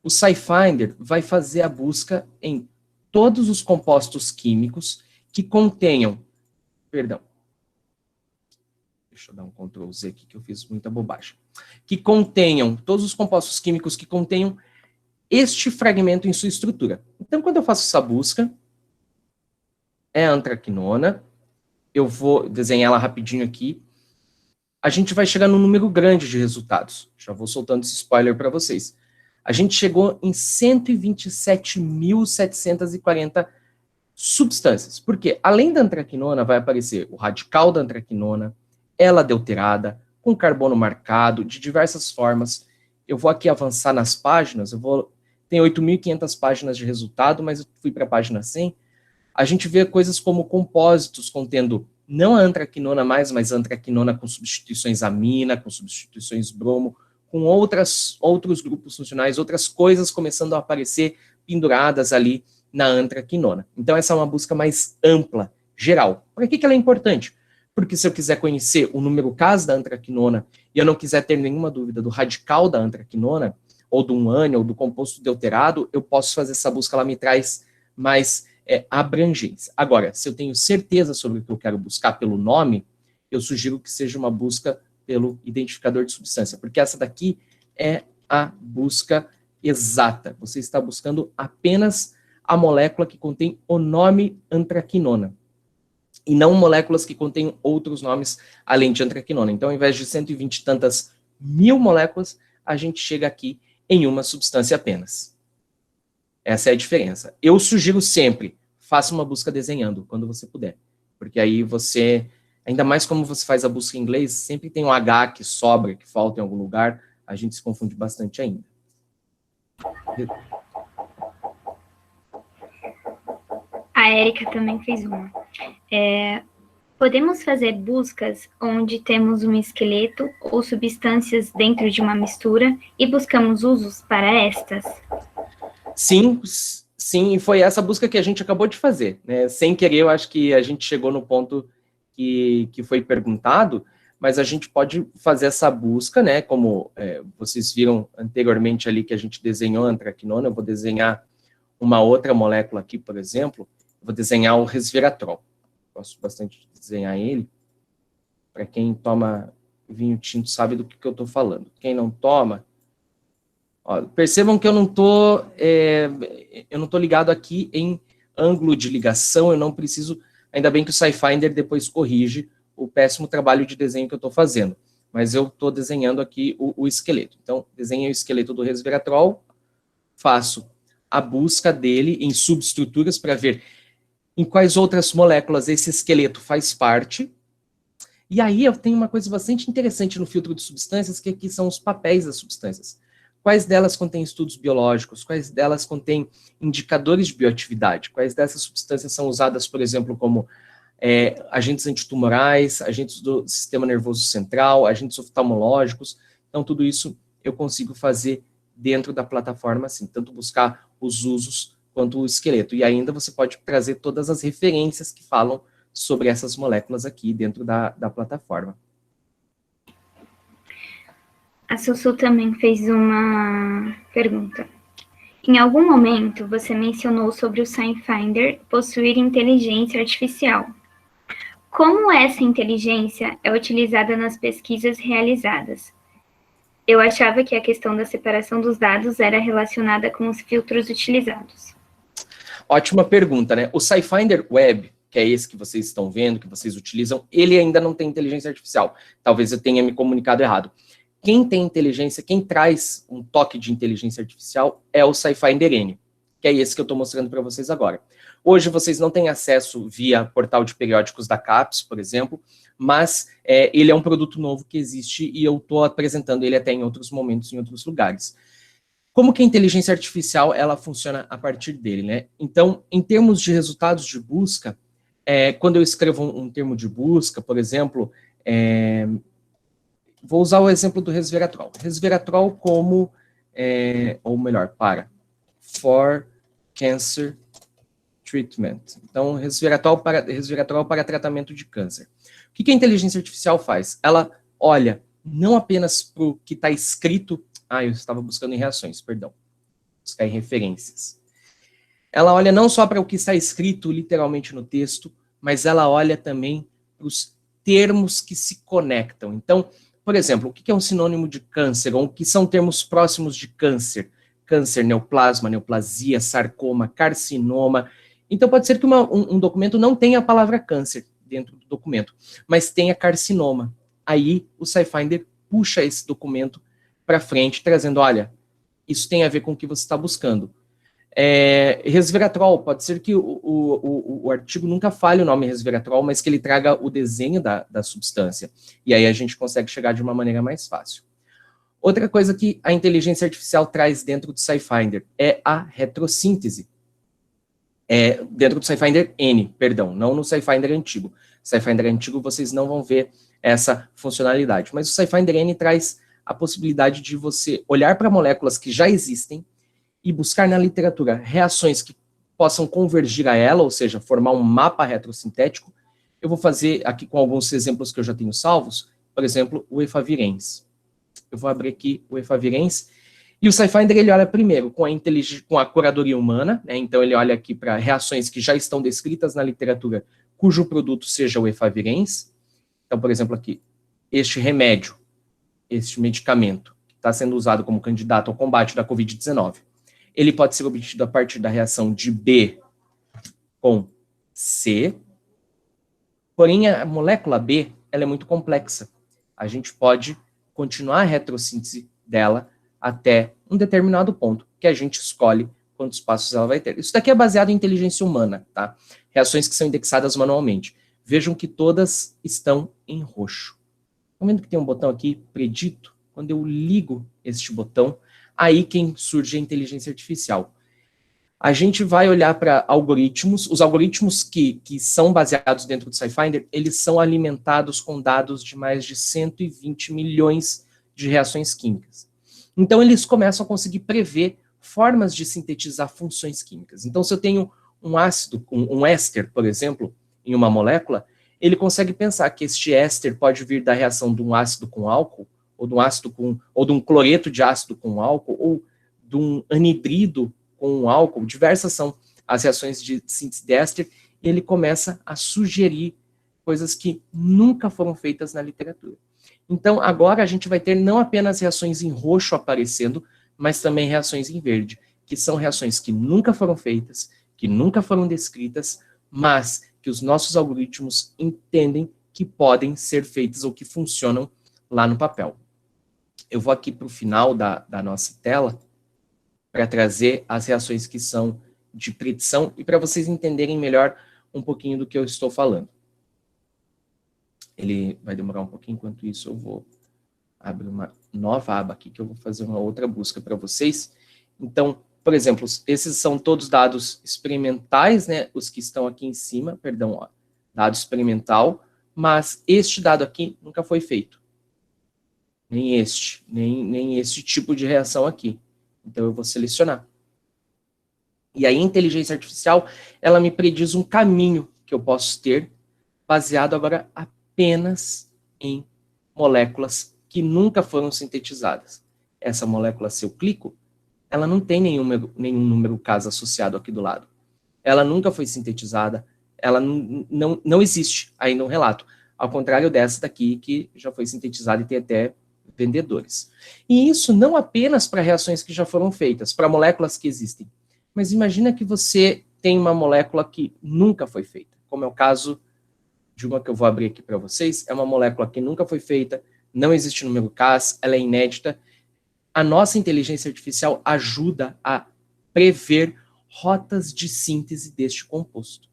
o SciFinder vai fazer a busca em todos os compostos químicos que contenham, perdão, deixa eu dar um Ctrl Z aqui que eu fiz muita bobagem, que contenham, todos os compostos químicos que contenham este fragmento em sua estrutura. Então, quando eu faço essa busca, é a antraquinona, eu vou desenhar ela rapidinho aqui, a gente vai chegar num número grande de resultados. Já vou soltando esse spoiler para vocês. A gente chegou em 127.740 substâncias. Porque, além da antraquinona, vai aparecer o radical da antraquinona, ela deuterada, com carbono marcado, de diversas formas. Eu vou aqui avançar nas páginas, tem 8.500 páginas de resultado, mas eu fui para a página 100. A gente vê coisas como compósitos contendo não a antraquinona mais, mas a antraquinona com substituições amina, com substituições bromo, com outros grupos funcionais, outras coisas começando a aparecer penduradas ali na antraquinona. Então, essa é uma busca mais ampla, geral. Por que ela é importante? Porque se eu quiser conhecer o número Cas da antraquinona e eu não quiser ter nenhuma dúvida do radical da antraquinona, ou do unânio, ou do composto deuterado, eu posso fazer essa busca, ela me traz mais abrangência. Agora, se eu tenho certeza sobre o que eu quero buscar pelo nome, eu sugiro que seja uma busca pelo identificador de substância, porque essa daqui é a busca exata. Você está buscando apenas a molécula que contém o nome antraquinona, e não moléculas que contêm outros nomes além de antraquinona. Então, ao invés de 120 e tantas mil moléculas, a gente chega aqui em uma substância apenas. Essa é a diferença. Eu sugiro sempre, faça uma busca desenhando, quando você puder. Porque aí você, ainda mais como você faz a busca em inglês, sempre tem um H que sobra, que falta em algum lugar, a gente se confunde bastante ainda. A Érica também fez uma. Podemos fazer buscas onde temos um esqueleto ou substâncias dentro de uma mistura e buscamos usos para estas? Sim, e foi essa busca que a gente acabou de fazer, né? Sem querer, eu acho que a gente chegou no ponto que foi perguntado, mas a gente pode fazer essa busca, né? Como vocês viram anteriormente ali que a gente desenhou a antraquinona, eu vou desenhar uma outra molécula aqui, por exemplo, eu vou desenhar o resveratrol. Gosto bastante de desenhar ele. Para quem toma vinho tinto sabe do que eu estou falando. Quem não toma, ó, percebam que eu não tô ligado aqui em ângulo de ligação, eu não preciso, ainda bem que o SciFinder depois corrige o péssimo trabalho de desenho que eu estou fazendo, mas eu estou desenhando aqui o esqueleto. Então, desenhei o esqueleto do resveratrol, faço a busca dele em subestruturas para ver em quais outras moléculas esse esqueleto faz parte. E aí eu tenho uma coisa bastante interessante no filtro de substâncias, que aqui são os papéis das substâncias. Quais delas contêm estudos biológicos, quais delas contêm indicadores de bioatividade, quais dessas substâncias são usadas, por exemplo, como agentes antitumorais, agentes do sistema nervoso central, agentes oftalmológicos. Então, tudo isso eu consigo fazer dentro da plataforma, assim, tanto buscar os usos quanto o esqueleto. E ainda você pode trazer todas as referências que falam sobre essas moléculas aqui dentro da plataforma. A Sussu também fez uma pergunta. Em algum momento, você mencionou sobre o SciFinder possuir inteligência artificial. Como essa inteligência é utilizada nas pesquisas realizadas? Eu achava que a questão da separação dos dados era relacionada com os filtros utilizados. Ótima pergunta, né? O SciFinder Web, que é esse que vocês estão vendo, que vocês utilizam, ele ainda não tem inteligência artificial. Talvez eu tenha me comunicado errado. Quem tem inteligência, quem traz um toque de inteligência artificial é o SciFinder N, que é esse que eu estou mostrando para vocês agora. Hoje vocês não têm acesso via portal de periódicos da CAPES, por exemplo, mas ele é um produto novo que existe e eu estou apresentando ele até em outros momentos, em outros lugares. Como que a inteligência artificial ela funciona a partir dele, né? Então, em termos de resultados de busca, quando eu escrevo um termo de busca, por exemplo, vou usar o exemplo do resveratrol. Resveratrol como, ou melhor, for cancer treatment. Então, resveratrol para tratamento de câncer. O que a inteligência artificial faz? Ela olha não apenas para o que está escrito. Eu estava buscando em reações, perdão. Buscar em referências. Ela olha não só para o que está escrito literalmente no texto, mas ela olha também para os termos que se conectam. Então, por exemplo, o que é um sinônimo de câncer, ou o que são termos próximos de câncer? Câncer, neoplasma, neoplasia, sarcoma, carcinoma. Então, pode ser que um documento não tenha a palavra câncer dentro do documento, mas tenha carcinoma. Aí, o SciFinder puxa esse documento para frente, trazendo, olha, isso tem a ver com o que você está buscando. Resveratrol, pode ser que o artigo nunca fale o nome resveratrol, mas que ele traga o desenho da substância. E aí a gente consegue chegar de uma maneira mais fácil. Outra coisa que a inteligência artificial traz dentro do SciFinder é a retrossíntese. Dentro do SciFinder N, perdão, não no SciFinder antigo. SciFinder antigo vocês não vão ver essa funcionalidade, mas o SciFinder N traz a possibilidade de você olhar para moléculas que já existem e buscar na literatura reações que possam convergir a ela, ou seja, formar um mapa retrosintético. Eu vou fazer aqui com alguns exemplos que eu já tenho salvos, por exemplo, o efavirenz. Eu vou abrir aqui o efavirenz, e o SciFinder ele olha primeiro com a curadoria humana, né? Então ele olha aqui para reações que já estão descritas na literatura, cujo produto seja o efavirenz. Então, por exemplo, aqui, este remédio, este medicamento, que está sendo usado como candidato ao combate da Covid-19, ele pode ser obtido a partir da reação de B com C, porém a molécula B ela é muito complexa. A gente pode continuar a retrossíntese dela até um determinado ponto, que a gente escolhe quantos passos ela vai ter. Isso daqui é baseado em inteligência humana, tá? Reações que são indexadas manualmente. Vejam que todas estão em roxo. Estão vendo que tem um botão aqui, predito? Quando eu ligo este botão, aí quem surge é a inteligência artificial. A gente vai olhar para algoritmos. Os algoritmos que são baseados dentro do SciFinder, eles são alimentados com dados de mais de 120 milhões de reações químicas. Então, eles começam a conseguir prever formas de sintetizar funções químicas. Então, se eu tenho um ácido, um éster, por exemplo, em uma molécula, ele consegue pensar que este éster pode vir da reação de um ácido com álcool, ou de um cloreto de ácido com álcool, ou de um anidrido com um álcool. Diversas são as reações de síntese de éster, e ele começa a sugerir coisas que nunca foram feitas na literatura. Então, agora a gente vai ter não apenas reações em roxo aparecendo, mas também reações em verde, que são reações que nunca foram feitas, que nunca foram descritas, mas que os nossos algoritmos entendem que podem ser feitas ou que funcionam lá no papel. Eu vou aqui para o final da nossa tela para trazer as reações que são de predição e para vocês entenderem melhor um pouquinho do que eu estou falando. Ele vai demorar um pouquinho, enquanto isso eu vou abrir uma nova aba aqui, que eu vou fazer uma outra busca para vocês. Então, por exemplo, esses são todos dados experimentais, né? Os que estão aqui em cima, perdão, ó, dado experimental, mas este dado aqui nunca foi feito. Nem este tipo de reação aqui. Então, eu vou selecionar. E aí, a inteligência artificial, ela me prediz um caminho que eu posso ter, baseado agora apenas em moléculas que nunca foram sintetizadas. Essa molécula, se eu clico, ela não tem nenhum número casa associado aqui do lado. Ela nunca foi sintetizada, ela não existe aí no relato. Ao contrário dessa daqui, que já foi sintetizada e tem até vendedores. E isso não apenas para reações que já foram feitas, para moléculas que existem. Mas imagina que você tem uma molécula que nunca foi feita, como é o caso de uma que eu vou abrir aqui para vocês. É uma molécula que nunca foi feita, não existe número Cas, ela é inédita. A nossa inteligência artificial ajuda a prever rotas de síntese deste composto,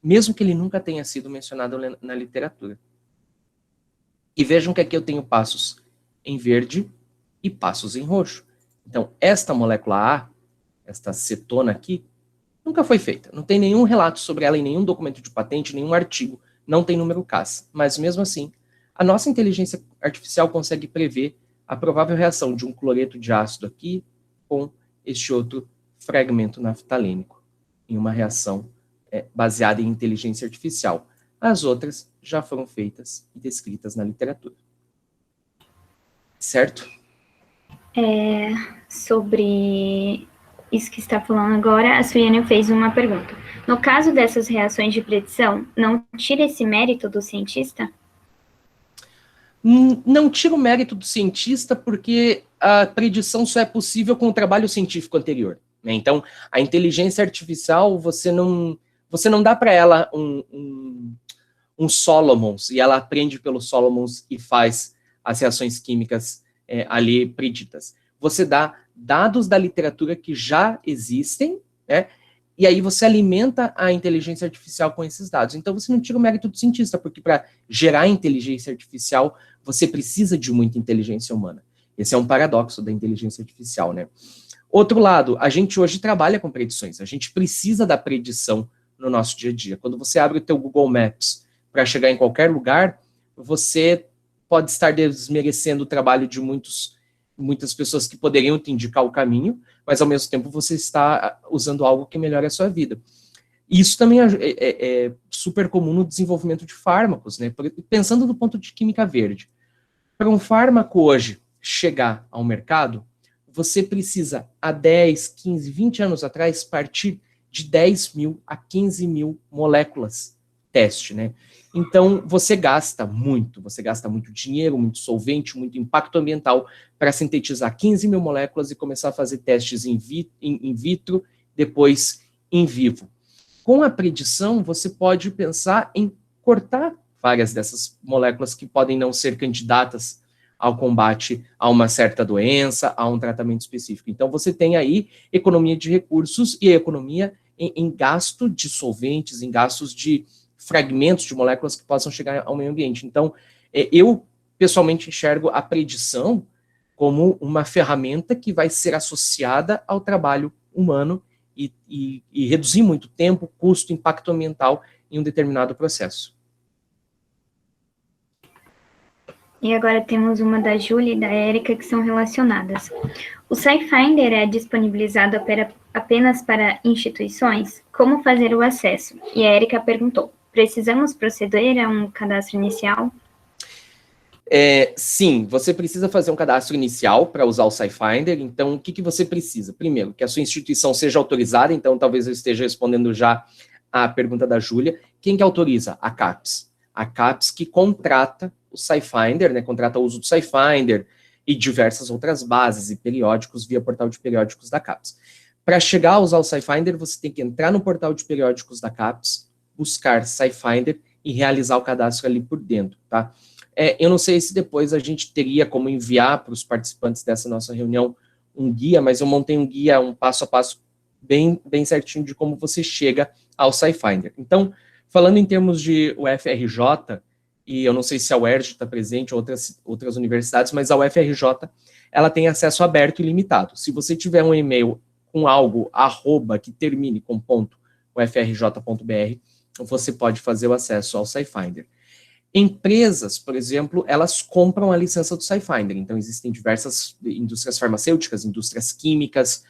mesmo que ele nunca tenha sido mencionado na literatura. E vejam que aqui eu tenho passos em verde e passos em roxo. Então, esta molécula A, esta cetona aqui, nunca foi feita. Não tem nenhum relato sobre ela em nenhum documento de patente, nenhum artigo, não tem número CAS. Mas, mesmo assim, a nossa inteligência artificial consegue prever a provável reação de um cloreto de ácido aqui com este outro fragmento naftalênico, em uma reação baseada em inteligência artificial. As outras já foram feitas e descritas na literatura. Certo? Sobre isso que está falando agora, a Suiane fez uma pergunta. No caso dessas reações de predição, não tira esse mérito do cientista? Não tira o mérito do cientista, porque a predição só é possível com o trabalho científico anterior, né? Então, a inteligência artificial, você não dá para ela um Solomons, e ela aprende pelo Solomons e faz as reações químicas ali preditas. Você dá dados da literatura que já existem, né? E aí você alimenta a inteligência artificial com esses dados. Então você não tira o mérito do cientista, porque para gerar inteligência artificial, você precisa de muita inteligência humana. Esse é um paradoxo da inteligência artificial, né? Outro lado, a gente hoje trabalha com predições, a gente precisa da predição no nosso dia a dia. Quando você abre o teu Google Maps para chegar em qualquer lugar, você pode estar desmerecendo o trabalho de muitas pessoas que poderiam te indicar o caminho, mas ao mesmo tempo você está usando algo que melhora a sua vida. Isso também é super comum no desenvolvimento de fármacos, né? Pensando do ponto de química verde. Para um fármaco hoje chegar ao mercado, você precisa, há 10, 15, 20 anos atrás, partir de 10 mil a 15 mil moléculas teste, né? Então, você gasta muito dinheiro, muito solvente, muito impacto ambiental para sintetizar 15 mil moléculas e começar a fazer testes in vitro, depois in vivo. Com a predição, você pode pensar em cortar várias dessas moléculas que podem não ser candidatas ao combate a uma certa doença, a um tratamento específico. Então, você tem aí economia de recursos e economia em gasto de solventes, em gastos de fragmentos de moléculas que possam chegar ao meio ambiente. Então, eu pessoalmente enxergo a predição como uma ferramenta que vai ser associada ao trabalho humano e reduzir muito tempo, custo, impacto ambiental em um determinado processo. E agora temos uma da Júlia e da Érica que são relacionadas. O SciFinder é disponibilizado apenas para instituições? Como fazer o acesso? E a Érica perguntou, precisamos proceder a um cadastro inicial? Sim, você precisa fazer um cadastro inicial para usar o SciFinder. Então, o que você precisa? Primeiro, que a sua instituição seja autorizada. Então, talvez eu esteja respondendo já a pergunta da Júlia. Quem que autoriza? A CAPES. A CAPES que contrata o SciFinder, né, contrata o uso do SciFinder e diversas outras bases e periódicos via portal de periódicos da CAPES. Para chegar a usar o SciFinder, você tem que entrar no portal de periódicos da CAPES, buscar SciFinder e realizar o cadastro ali por dentro, tá? Eu não sei se depois a gente teria como enviar para os participantes dessa nossa reunião um guia, mas eu montei um guia, um passo a passo bem certinho de como você chega ao SciFinder. Então, falando em termos de UFRJ, e eu não sei se a UERJ está presente, outras universidades, mas a UFRJ, ela tem acesso aberto e limitado. Se você tiver um e-mail com algo, @ que termine com .ufrj.br, você pode fazer o acesso ao SciFinder. Empresas, por exemplo, elas compram a licença do SciFinder. Então, existem diversas indústrias farmacêuticas, indústrias químicas,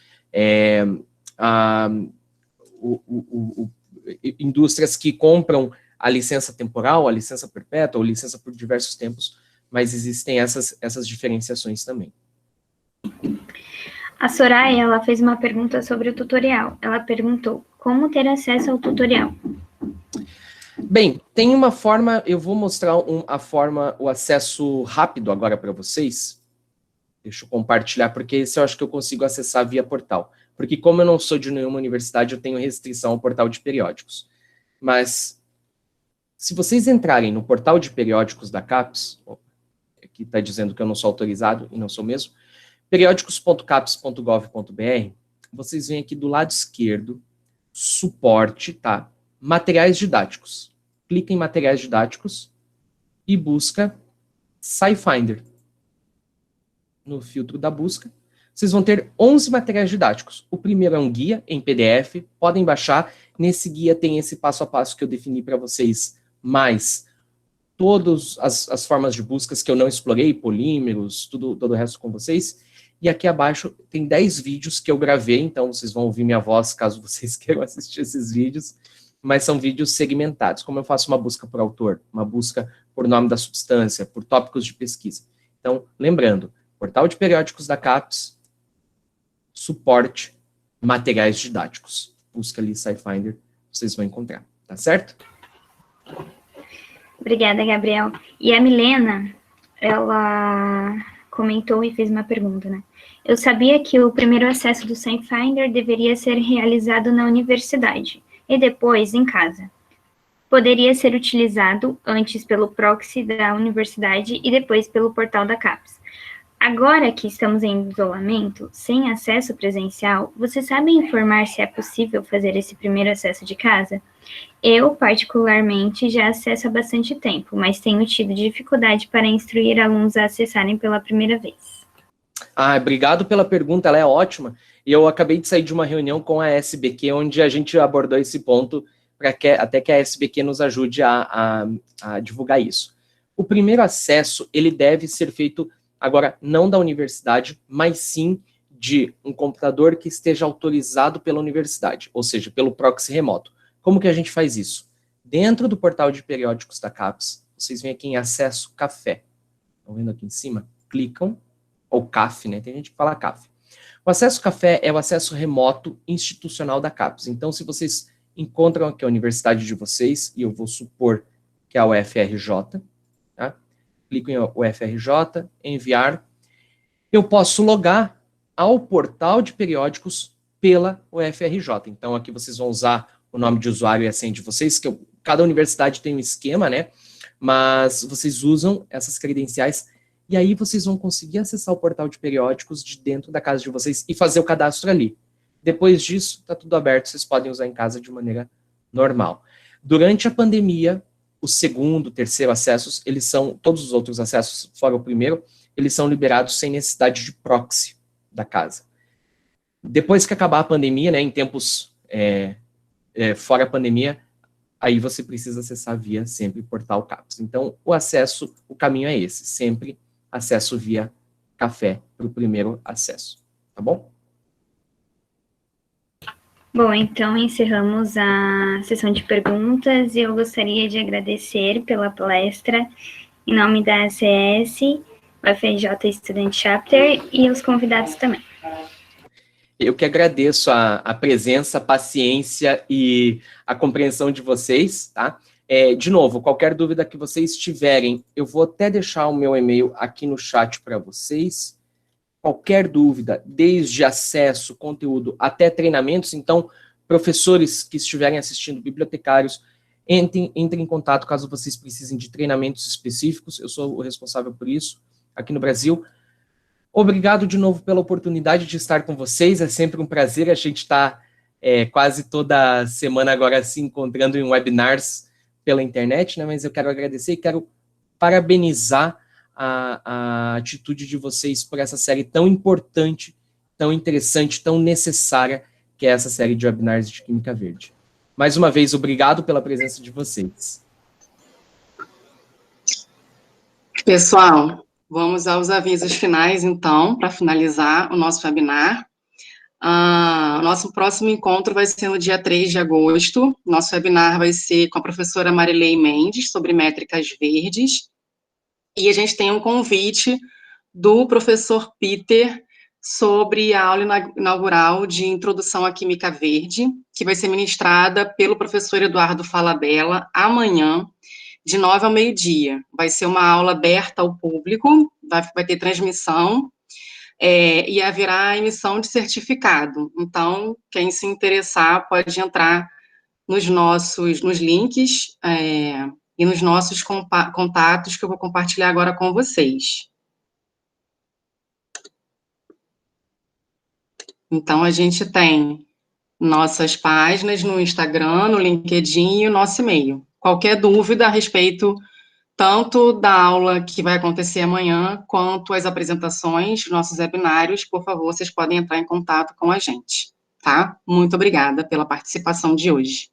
indústrias que compram a licença temporal, a licença perpétua, ou licença por diversos tempos, mas existem essas diferenciações também. A Soraya, ela fez uma pergunta sobre o tutorial. Ela perguntou, como ter acesso ao tutorial? Bem, tem uma forma, eu vou mostrar o acesso rápido agora para vocês. Deixa eu compartilhar, porque esse eu acho que eu consigo acessar via portal. Porque como eu não sou de nenhuma universidade, eu tenho restrição ao portal de periódicos. Mas, se vocês entrarem no portal de periódicos da CAPES, aqui está dizendo que eu não sou autorizado, e não sou mesmo, periódicos.capes.gov.br, vocês vêm aqui do lado esquerdo, suporte, tá? Materiais didáticos. Clica em materiais didáticos e busca SciFinder. No filtro da busca, vocês vão ter 11 materiais didáticos. O primeiro é um guia em PDF, podem baixar. Nesse guia tem esse passo a passo que eu defini para vocês, mais todas as formas de buscas que eu não explorei, polímeros, todo o resto com vocês. E aqui abaixo tem 10 vídeos que eu gravei, então vocês vão ouvir minha voz caso vocês queiram assistir esses vídeos, mas são vídeos segmentados, como eu faço uma busca por autor, uma busca por nome da substância, por tópicos de pesquisa. Então, lembrando, portal de periódicos da CAPES, suporte, materiais didáticos. Busca ali SciFinder, vocês vão encontrar, tá certo? Obrigada, Gabriel. E a Milena, ela comentou e fez uma pergunta, né? Eu sabia que o primeiro acesso do SciFinder deveria ser realizado na universidade e depois em casa. Poderia ser utilizado antes pelo proxy da universidade e depois pelo portal da CAPES. Agora que estamos em isolamento, sem acesso presencial, você sabe informar se é possível fazer esse primeiro acesso de casa? Eu, particularmente, já acesso há bastante tempo, mas tenho tido dificuldade para instruir alunos a acessarem pela primeira vez. Obrigado pela pergunta, ela é ótima. E eu acabei de sair de uma reunião com a SBQ, onde a gente abordou esse ponto, para que até que a SBQ nos ajude a divulgar isso. O primeiro acesso, ele deve ser feito, agora, não da universidade, mas sim de um computador que esteja autorizado pela universidade, ou seja, pelo proxy remoto. Como que a gente faz isso? Dentro do portal de periódicos da CAPES, vocês vêm aqui em acesso café. Estão vendo aqui em cima? Clicam, ou CAF, né? Tem gente que fala CAF. O acesso café é o acesso remoto institucional da CAPES. Então, se vocês encontram aqui a universidade de vocês, e eu vou supor que é a UFRJ, tá? Clico em UFRJ, enviar. Eu posso logar ao portal de periódicos pela UFRJ. Então, aqui vocês vão usar o nome de usuário e a senha de vocês, que cada universidade tem um esquema, né? Mas vocês usam essas credenciais e aí vocês vão conseguir acessar o portal de periódicos de dentro da casa de vocês e fazer o cadastro ali. Depois disso, tá tudo aberto, vocês podem usar em casa de maneira normal. Durante a pandemia, o segundo, terceiro acessos, eles são, todos os outros acessos, fora o primeiro, eles são liberados sem necessidade de proxy da casa. Depois que acabar a pandemia, né, em tempos fora a pandemia, aí você precisa acessar via sempre portal CAPES. Então, o acesso, o caminho é esse, sempre acesso via café para o primeiro acesso, tá bom? Bom, então encerramos a sessão de perguntas e eu gostaria de agradecer pela palestra em nome da ACS, UFRJ Student Chapter e os convidados também. Eu que agradeço a presença, a paciência e a compreensão de vocês, tá? De novo, qualquer dúvida que vocês tiverem, eu vou até deixar o meu e-mail aqui no chat para vocês. Qualquer dúvida, desde acesso, conteúdo, até treinamentos, então, professores que estiverem assistindo, bibliotecários, entrem em contato caso vocês precisem de treinamentos específicos, eu sou o responsável por isso aqui no Brasil. Obrigado de novo pela oportunidade de estar com vocês, é sempre um prazer, a gente está quase toda semana agora se encontrando em webinars pela internet, né, mas eu quero agradecer e quero parabenizar a atitude de vocês por essa série tão importante, tão interessante, tão necessária, que é essa série de webinars de Química Verde. Mais uma vez, obrigado pela presença de vocês. Pessoal, vamos aos avisos finais, então, para finalizar o nosso webinar. O nosso próximo encontro vai ser no dia 3 de agosto. Nosso webinar vai ser com a professora Marilei Mendes, sobre métricas verdes. E a gente tem um convite do professor Peter sobre a aula inaugural de Introdução à Química Verde, que vai ser ministrada pelo professor Eduardo Falabella amanhã, de 9 ao meio-dia. Vai ser uma aula aberta ao público, vai ter transmissão, e haverá emissão de certificado. Então, quem se interessar pode entrar nos links e nos nossos contatos que eu vou compartilhar agora com vocês. Então, a gente tem nossas páginas no Instagram, no LinkedIn e o nosso e-mail. Qualquer dúvida a respeito tanto da aula que vai acontecer amanhã, quanto as apresentações dos nossos webinários, por favor, vocês podem entrar em contato com a gente, tá? Muito obrigada pela participação de hoje.